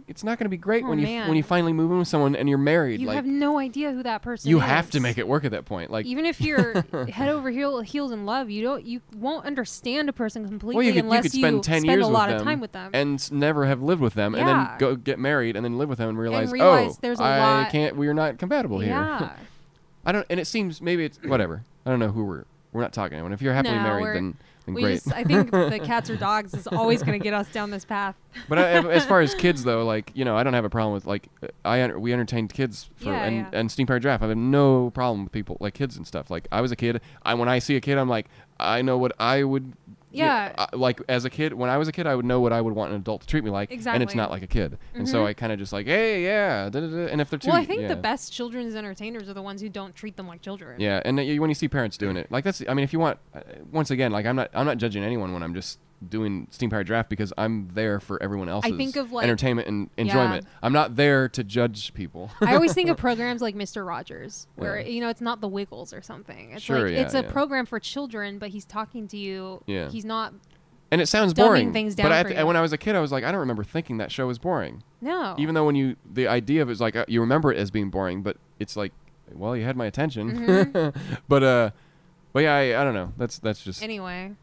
it's not going to be great when you finally move in with someone and you're married. You have no idea who that person is. You have to make it work at that point. Like even if you're head over heels in love, you won't understand a person completely unless you could spend 10 years a lot of time with them and never have lived with them and then go get married and then live with them and realize there's a lot. We're not compatible here. Yeah. And it seems maybe it's whatever. I don't know who we're not talking to anyone. If you're happily married then great. I think the cats or dogs is always going to get us down this path. But as far as kids, though, like, you know, I don't have a problem with, like, we entertained kids and Steam Powered Giraffe. I have no problem with people, like, kids and stuff. Like, I was a kid. When I see a kid, I'm like, I know what I would... Yeah. Like, as a kid, when I was a kid, I would know what I would want an adult to treat me like. Exactly. And it's not like a kid. And so I kind of just like, hey, yeah. And if they're too... Well, I think the best children's entertainers are the ones who don't treat them like children. Yeah, and when you see parents doing it, like that's... I mean, if you want... once again, like, I'm not judging anyone when I'm just doing Steam Powered Giraffe because I'm there for everyone else's entertainment and enjoyment. I'm not there to judge people. I always think of programs like Mr. Rogers, where you know it's not the Wiggles or something. It's it's a program for children, but he's talking to you. Yeah. He's not. And it sounds boring. Things down but when I was a kid, I was like, I don't remember thinking that show was boring. No. Even though the idea of it is like you remember it as being boring, but it's like, well, you had my attention. But yeah, I don't know. That's just anyway.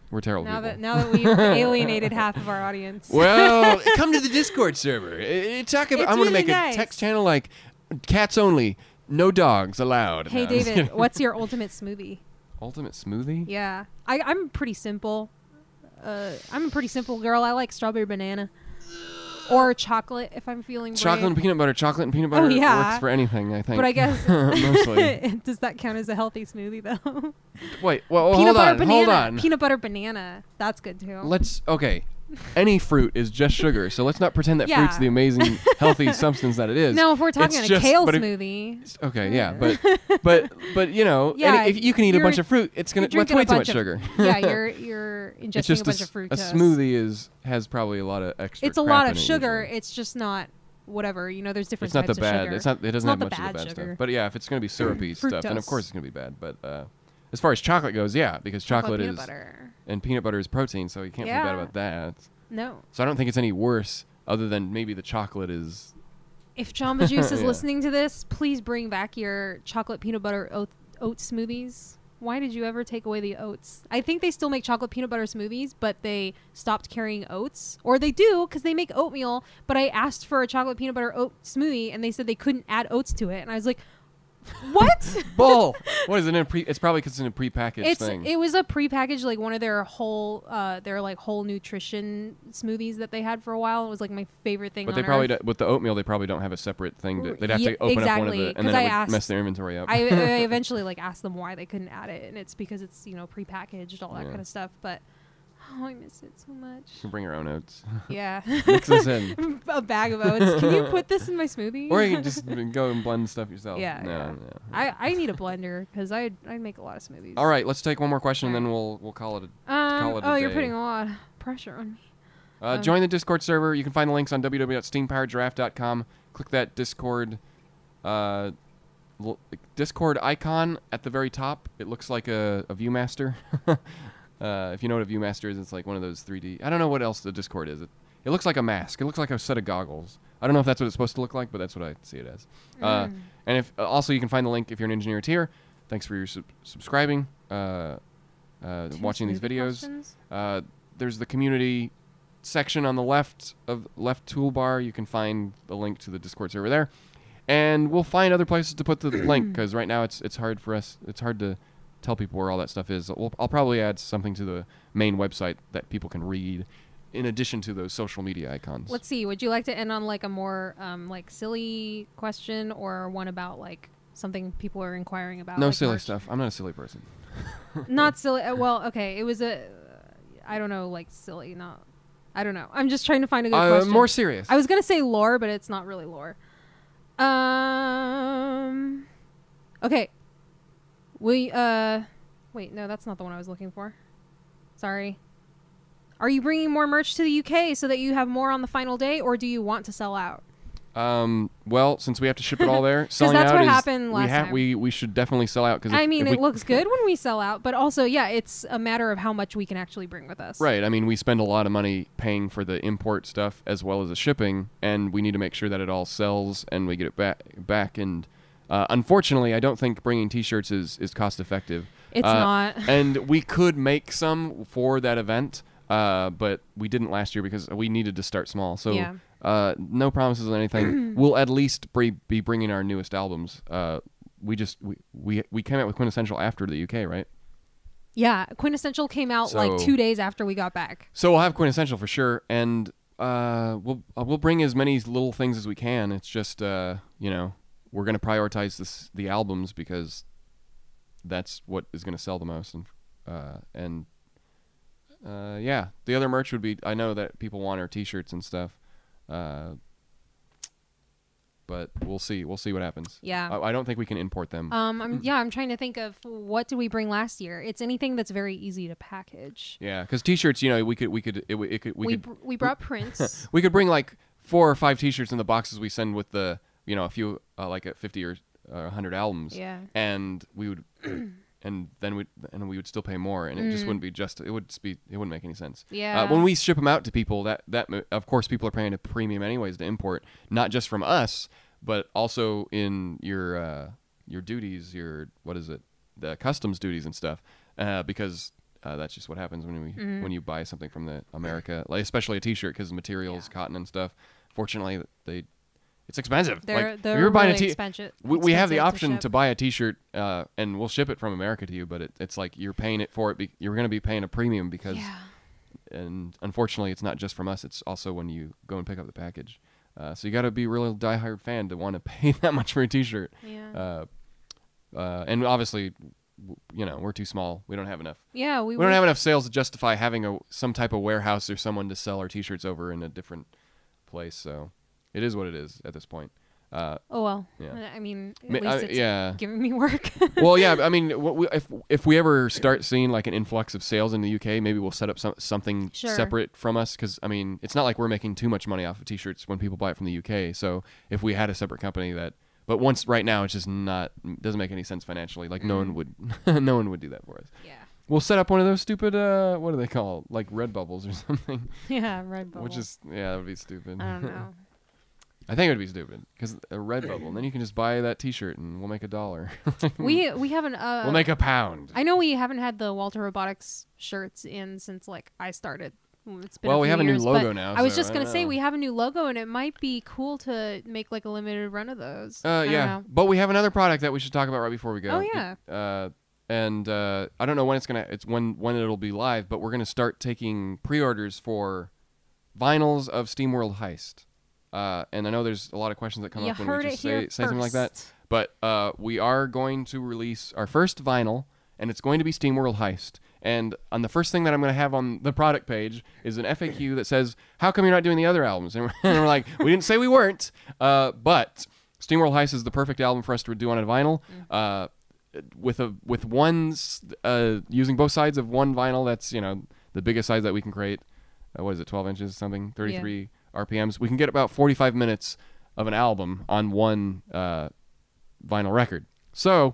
We're terrible people. Now that we've alienated half of our audience. Well, come to the Discord server. I'm going to make a text channel like cats only, no dogs allowed. Hey, David, what's your ultimate smoothie? Ultimate smoothie? Yeah. I'm pretty simple. I'm a pretty simple girl. I like strawberry banana. Or chocolate if I'm feeling chocolate brave. And peanut butter. Chocolate and peanut butter works for anything, I think. But I guess mostly. Does that count as a healthy smoothie though? Wait, well, hold on. Peanut butter banana. That's good too. Okay. Any fruit is just sugar, so let's not pretend that fruit's the amazing healthy substance that it is. No, if we're talking a kale smoothie. Okay, yeah, but you know, if you can eat a bunch of fruit, it's gonna that's way too much sugar. Yeah, you're ingesting a bunch of fruit. A smoothie has probably a lot of extra. It's a lot of sugar. It's just not whatever. You know, there's different types of sugar. It's not the bad. It doesn't have much of the bad stuff. But yeah, if it's gonna be syrupy stuff, then of course it's gonna be bad. But as far as chocolate goes, yeah, because chocolate is and peanut butter is protein, so you can't feel bad about that. No. So I don't think it's any worse, other than maybe the chocolate is. If Jamba Juice is listening to this, please bring back your chocolate peanut butter oat smoothies. Why did you ever take away the oats? I think they still make chocolate peanut butter smoothies, but they stopped carrying oats. Or they do, because they make oatmeal. But I asked for a chocolate peanut butter oat smoothie, and they said they couldn't add oats to it. And I was like, what? Bull. What is it? It's probably because it's in a prepackaged thing. It was a prepackaged, like one of their whole nutrition smoothies that they had for a while. It was like my favorite thing. But they probably with the oatmeal, they probably don't have a separate thing. They'd have to open up one of the, and then it would mess their inventory up. I eventually asked them why they couldn't add it, and it's because it's prepackaged, all that kind of stuff. But I miss it so much. You can bring your own oats. Yeah. Mix this in. A bag of oats. Can you put this in my smoothie? Or you can just go and blend stuff yourself. Yeah. No. I need a blender because I make a lot of smoothies. All right, let's take one more question and then we'll call it a day. You're putting a lot of pressure on me. Join the Discord server. You can find the links on www.steampoweredgiraffe.com. Click that Discord icon at the very top. It looks like a ViewMaster. If you know what a ViewMaster is, it's like one of those 3D. I don't know what else the Discord is. It looks like a mask. It looks like a set of goggles. I don't know if that's what it's supposed to look like, but that's what I see it as. And if also you can find the link if you're an Engineer-eteer. thanks for your subscribing, watching these videos. There's the community section on the left toolbar. You can find the link to the Discord server there, and we'll find other places to put the link, because right now it's hard for us. It's hard to tell people where all that stuff is. I'll probably add something to the main website that people can read, in addition to those social media icons. Let's see. Would you like to end on like a more like silly question, or one about like something people are inquiring about? No, like silly stuff. I'm not a silly person. Not silly. Well, okay. It was I don't know, like silly. Not. I don't know. I'm just trying to find a good question. More serious. I was gonna say lore, but it's not really lore. Okay. Wait, no, that's not the one I was looking for. Sorry. Are you bringing more merch to the UK so that you have more on the final day, or do you want to sell out? Well, since we have to ship it all there, selling that's out what is happened last time. We should definitely sell out, because I mean, it looks good when we sell out, but also, yeah, it's a matter of how much we can actually bring with us. Right. I mean, we spend a lot of money paying for the import stuff as well as the shipping, and we need to make sure that it all sells and we get it back. And unfortunately, I don't think bringing T-shirts is cost effective. It's not. And we could make some for that event, but we didn't last year because we needed to start small. So. Yeah. No promises on anything. We'll at least be bringing our newest albums. We came out with Quintessential after the UK, right? Yeah, Quintessential came out like 2 days after we got back. So we'll have Quintessential for sure, and we'll bring as many little things as we can. It's just we're gonna prioritize the albums, because that's what is gonna sell the most, and yeah, the other merch would be. I know that people want our T-shirts and stuff. But we'll see what happens. Yeah. I don't think we can import them. I'm trying to think of what did we bring last year. It's anything that's very easy to package. Yeah, because T-shirts, we brought prints. We could bring like 4 or 5 T-shirts in the boxes we send with the a few like at 50 or 100 albums. Yeah. And we would. And then we would still pay more, and it just wouldn't be it wouldn't make any sense. Yeah. When we ship them out to people, that of course people are paying a premium anyways to import, not just from us, but also in your duties, the customs duties and stuff, because that's just what happens when you buy something from the America, like especially a T-shirt, because the materials, cotton and stuff. Fortunately, it's expensive. They're if you're buying really expensive. We have the option to buy a T-shirt, and we'll ship it from America to you, but it's like you're paying it for it. You're going to be paying a premium because, and unfortunately, it's not just from us. It's also when you go and pick up the package. So you got to be a really diehard fan to want to pay that much for a T-shirt. Yeah. And obviously, we're too small. We don't have enough. Yeah, we don't have enough sales to justify having some type of warehouse or someone to sell our T-shirts over in a different place. So. It is what it is at this point. Oh well. Yeah. I mean, at least it's giving me work. Well, yeah. I mean, if we ever start seeing like an influx of sales in the UK, maybe we'll set up something separate from us, because I mean, it's not like we're making too much money off of T-shirts when people buy it from the UK. So if we had a separate company but right now it's just doesn't make any sense financially. Like no one would do that for us. Yeah. We'll set up one of those stupid what do they call, like Redbubbles or something. Yeah, Redbubble. Which is that would be stupid. I don't know. I think it would be stupid, because a Redbubble, and then you can just buy that T-shirt and we'll make $1. we haven't. We'll make £1. I know we haven't had the Walter Robotics shirts in since like I started. It's been we have years, a new logo now. I was just gonna say we have a new logo, and it might be cool to make like a limited run of those. Yeah, but we have another product that we should talk about right before we go. Oh yeah. And I don't know when when it'll be live, but we're gonna start taking pre-orders for vinyls of SteamWorld Heist. And I know there's a lot of questions that come up when we just say something like that. But we are going to release our first vinyl, and it's going to be SteamWorld Heist. And on the first thing that I'm going to have on the product page is an FAQ that says, "How come you're not doing the other albums?" And we're like, we didn't say we weren't. But SteamWorld Heist is the perfect album for us to do on a vinyl. With one using both sides of one vinyl. That's the biggest size that we can create. What is it? 12 inches something? 33. Yeah. RPMs. We can get about 45 minutes of an album on one vinyl record. So,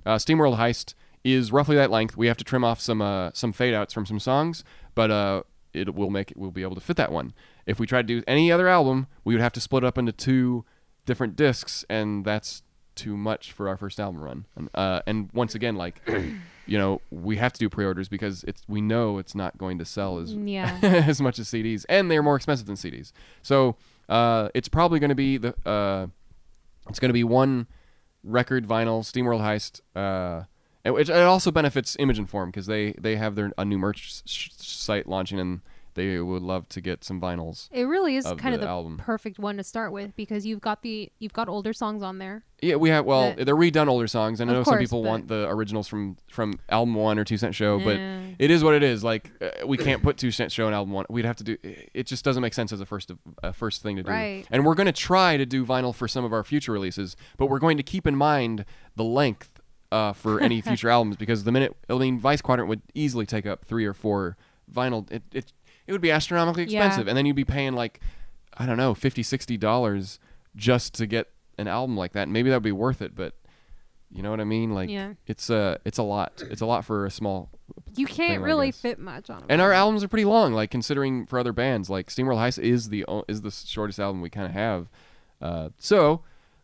SteamWorld Heist is roughly that length. We have to trim off some fade outs from some songs, but we'll be able to fit that one. If we try to do any other album, we would have to split it up into 2 different discs, and that's too much for our first album run. And once again, like, we have to do pre-orders because we know it's not going to sell as as much as CDs, and they're more expensive than CDs. So it's probably going to be it's going to be one record vinyl SteamWorld Heist. It also benefits Image and Form because they have a new merch site launching, and they would love to get some vinyls. It really is kind of the album. Perfect one to start with because you've got older songs on there. Yeah, we have. Well, they're redone older songs. I know some people want the originals from album 1 or 2 Cent Show, but it is what it is. Like we can't put 2 Cent Show in album 1. We'd have to do. It just doesn't make sense as a first thing to do. Right. And we're going to try to do vinyl for some of our future releases, but we're going to keep in mind the length for any future albums because Vice Quadrant would easily take up 3 or 4 vinyl. It would be astronomically expensive, and then you'd be paying like, I don't know, $50-$60 just to get an album like that. And maybe that would be worth it, but you know what I mean? Like, it's a lot. It's a lot for a small. You can't really fit much on it. And our albums are pretty long. Like considering for other bands, like SteamWorld Heist is the shortest album we kind of have. So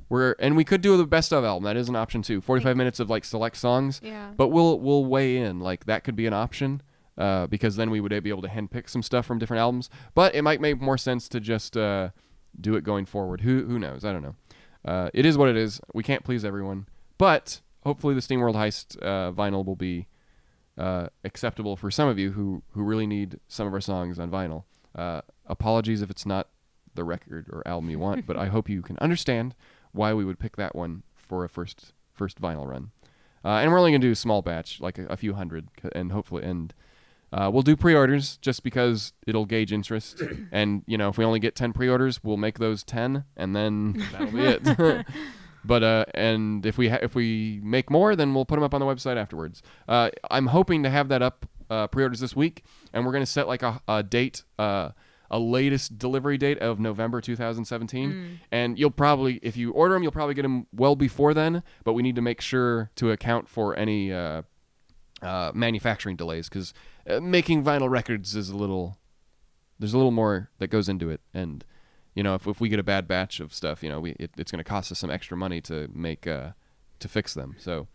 we could do the best of album. That is an option too. 45 minutes of like select songs. Yeah. But we'll weigh in. Like that could be an option. Because then we would be able to handpick some stuff from different albums. But it might make more sense to just do it going forward. Who knows? I don't know. It is what it is. We can't please everyone. But hopefully the SteamWorld Heist vinyl will be acceptable for some of you who really need some of our songs on vinyl. Apologies if it's not the record or album you want, but I hope you can understand why we would pick that one for a first vinyl run. And we're only going to do a small batch, like a few hundred, and hopefully we'll do pre-orders just because it'll gauge interest. And, if we only get 10 pre-orders, we'll make those 10, and then that'll be it. But and if we make more, then we'll put them up on the website afterwards. I'm hoping to have that up pre-orders this week, and we're going to set like a date, a latest delivery date of November 2017. And you'll probably, if you order them, you'll probably get them well before then, but we need to make sure to account for any manufacturing delays because making vinyl records is there's a little more that goes into it. And, if we get a bad batch of stuff, it's going to cost us some extra money to make, to fix them. So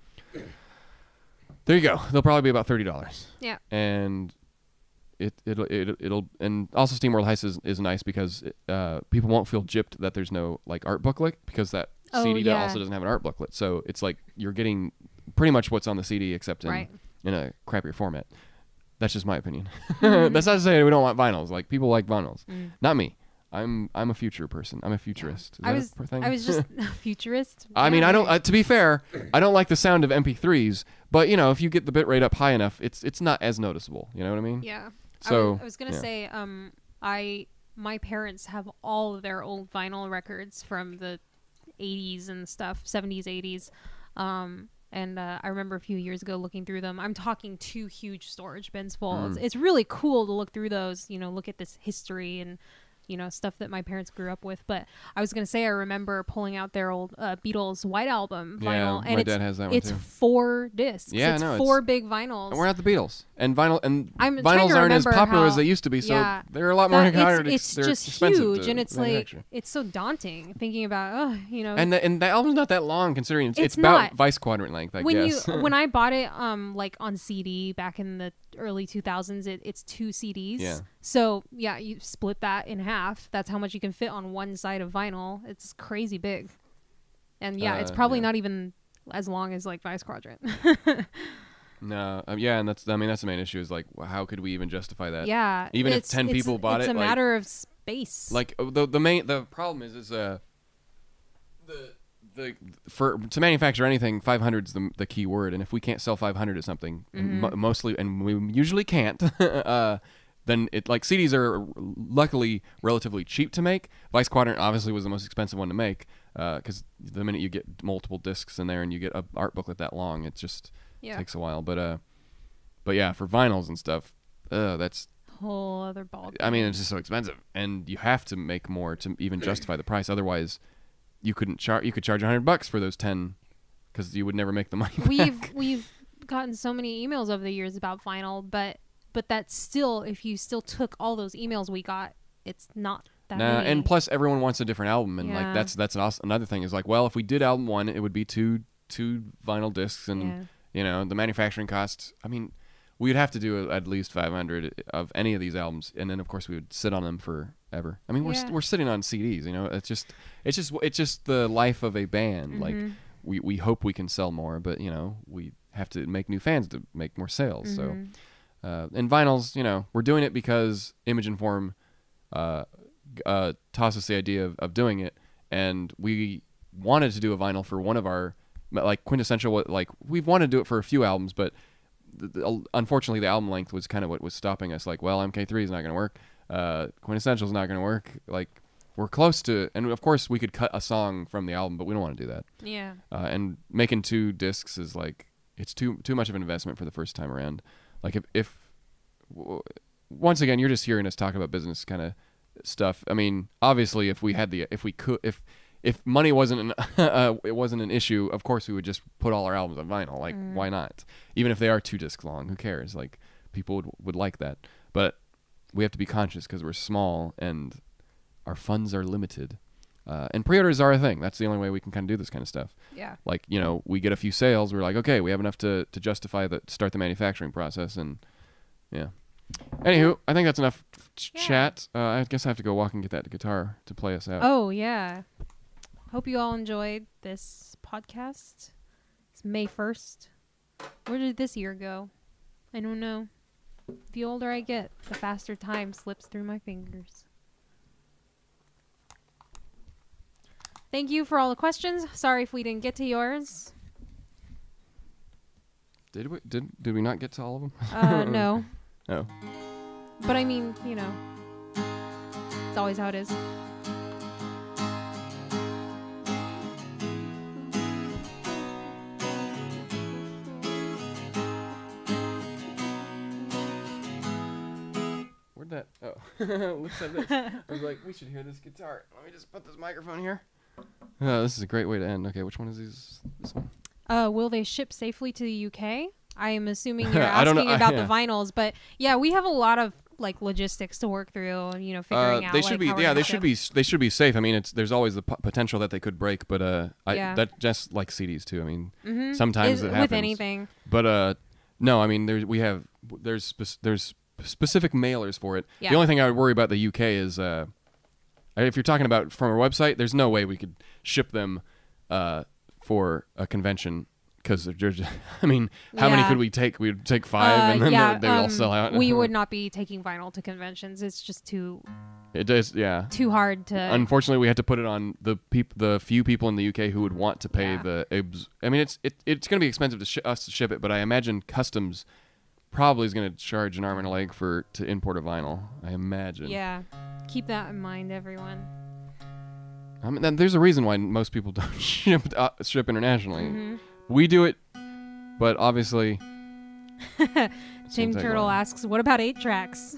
there you go. They'll probably be about $30. Yeah. And it'll and also SteamWorld Heist is nice because people won't feel gypped that there's no like art booklet because that CD also doesn't have an art booklet. So it's like you're getting pretty much what's on the CD except in a crappier format. That's just my opinion. That's not to say we don't want vinyls. Like people like vinyls. Not me. I'm a future person. I'm a futurist. I was just a futurist. I mean, I don't. To be fair, I don't like the sound of MP3s. But if you get the bit rate up high enough, it's not as noticeable. You know what I mean? Yeah. So I was gonna say, my parents have all of their old vinyl records from the 80s and stuff, 70s, 80s. And I remember a few years ago looking through them. I'm talking 2 huge storage bins full. It's really cool to look through those, look at this history and, stuff that my parents grew up with. But I was going to say, I remember pulling out their old Beatles White Album vinyl. Yeah, my dad has that one too. It's 4 discs. Yeah, it's 4 big vinyls. And we're not the Beatles. And vinyls aren't as popular as they used to be, so they're a lot more hard. It's just huge, and it's like, it's so daunting thinking about, And the album's not that long, considering it's about Vice Quadrant length, I guess. When I bought it, like on CD back in the early 2000s, it's 2 CDs. Yeah. So, yeah, you split that in half. That's how much you can fit on one side of vinyl. It's crazy big. And, it's probably not even as long as, like, Vice Quadrant. No, and that's the main issue is like how could we even justify that? Yeah, even if 10 people bought it, it's a matter of space. Like the problem is to manufacture anything, 500 is the key word, and if we can't sell 500 of something, mostly, and we usually can't, then CDs are luckily relatively cheap to make. Vice Quadrant obviously was the most expensive one to make because the minute you get multiple discs in there and you get an art booklet that long, it just takes a while. But yeah, for vinyls and stuff, that's whole other ball. I mean, it's just so expensive, and you have to make more to even justify the price. Otherwise, you could charge $100 for those 10 because you would never make the money back. We've gotten so many emails over the years about vinyl, but that's still, if you still took all those emails we got, it's not that Nah, many. and plus everyone wants a different album, and like that's another thing is like, well, if we did album 1, it would be two vinyl discs, and you know the manufacturing costs. I mean, we'd have to do at least 500 of any of these albums, and then of course we would sit on them forever. I mean, we're sitting on CDs, you know. It's just the life of a band. Like we hope we can sell more, but you know we have to make new fans to make more sales. So, and vinyls, you know, we're doing it because Image and Form tossed us the idea of doing it, and we wanted to do a vinyl for one of our like quintessential. Like we've wanted to do it for a few albums, but unfortunately the album length was kind of what was stopping us. Like, well, MK3 is not going to work. Quintessential is not going to work. Like we're close to, and of course we could cut a song from the album, but we don't want to do that. Yeah. And making 2 discs is like, it's too much of an investment for the first time around. Like if once again, you're just hearing us talk about business kind of stuff. I mean, obviously if money wasn't it wasn't an issue, of course we would just put all our albums on vinyl. Like why not? Even if they are 2 discs long, who cares? Like people would like that. But we have to be conscious because we're small and our funds are limited. And pre-orders are a thing. That's the only way we can kind of do this kind of stuff. Yeah. Like, you know, we get a few sales. We're like, okay, we have enough to justify start the manufacturing process. And yeah. Anywho, I think that's enough chat. I guess I have to go walk and get that guitar to play us out. Oh, yeah. Hope you all enjoyed this podcast. It's May 1st. Where did this year go? I don't know. The older I get, the faster time slips through my fingers. Thank you for all the questions. Sorry if we didn't get to yours. Did we not get to all of them? No. Oh. But I mean, you know, it's always how it is. Where'd that? Oh, looks like this. I was like, we should hear this guitar. Let me just put this microphone here. This is a great way to end. Okay, which one is this one? Will they ship safely to the UK? I am assuming you're asking about the vinyls, but yeah, we have a lot of like logistics to work through, and you know, figuring out. They should they should be safe. I mean, there's always the potential that they could break, but that just like CDs too. I mean, sometimes it happens with anything. But no, I mean, there's specific mailers for it. Yeah. The only thing I would worry about the UK is if you're talking about from our website, there's no way we could ship them for a convention. Because I mean, how many could we take? We'd take 5, and then they would all sell out. We would not be taking vinyl to conventions. It's just too. It is, yeah. Too hard to. Unfortunately, we had to put it on the few people in the UK who would want to pay the. I mean, it's going to be expensive to us to ship it, but I imagine customs probably is going to charge an arm and a leg to import a vinyl. I imagine. Yeah, keep that in mind, everyone. I mean, there's a reason why most people don't ship internationally. Mm-hmm. We do it, but obviously... James Turtle asks, what about 8-tracks?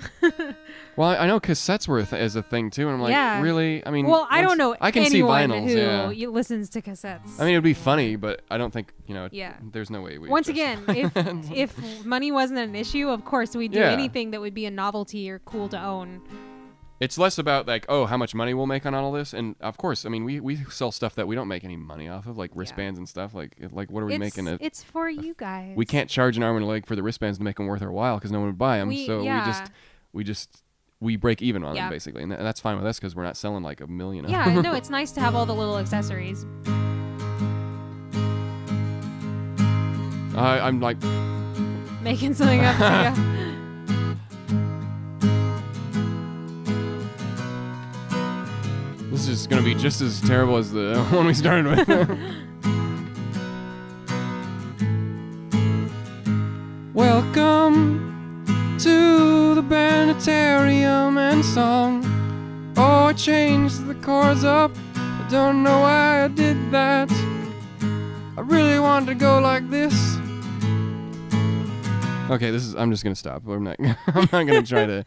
Well, I know cassettes were as a thing, too, and I'm like, really? I mean... Well, I don't know I can see vinyls, who listens to cassettes. I mean, it would be funny, but I don't think, Yeah. There's no way we... Once again, if money wasn't an issue, of course, we'd do anything that would be a novelty or cool to own. It's less about like, oh, how much money we'll make on all this, and of course, I mean, we sell stuff that we don't make any money off of, like wristbands and stuff. Like what are we making? It's for you guys. We can't charge an arm and a leg for the wristbands to make them worth our while because no one would buy them. We break even on them basically, and that's fine with us because we're not selling like 1 million. Yeah, no, it's nice to have all the little accessories. I'm like making something up. Yeah. This is going to be just as terrible as the one we started with. Welcome to the Bennettarium and song. Oh, I changed the chords up. I don't know why I did that. I really wanted to go like this. Okay, I'm just going to stop. I'm not going to try to...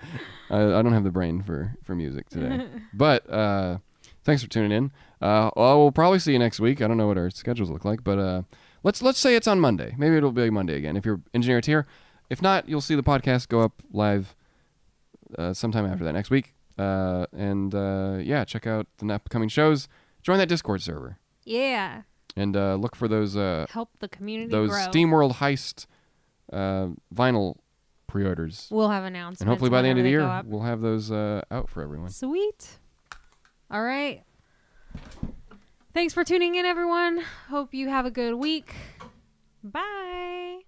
I don't have the brain for music today. But... thanks for tuning in. We'll probably see you next week. I don't know what our schedules look like, but let's say it's on Monday. Maybe it'll be Monday again if you're Engineer-eteer. If not, you'll see the podcast go up live sometime after that next week. Yeah, check out the upcoming shows. Join that Discord server. Yeah. And look for those help the community those grow. SteamWorld Heist vinyl pre-orders. We'll have announcements. And hopefully by the end of the whenever year, they go up. we'll have those out for everyone. Sweet. All right. Thanks for tuning in, everyone. Hope you have a good week. Bye.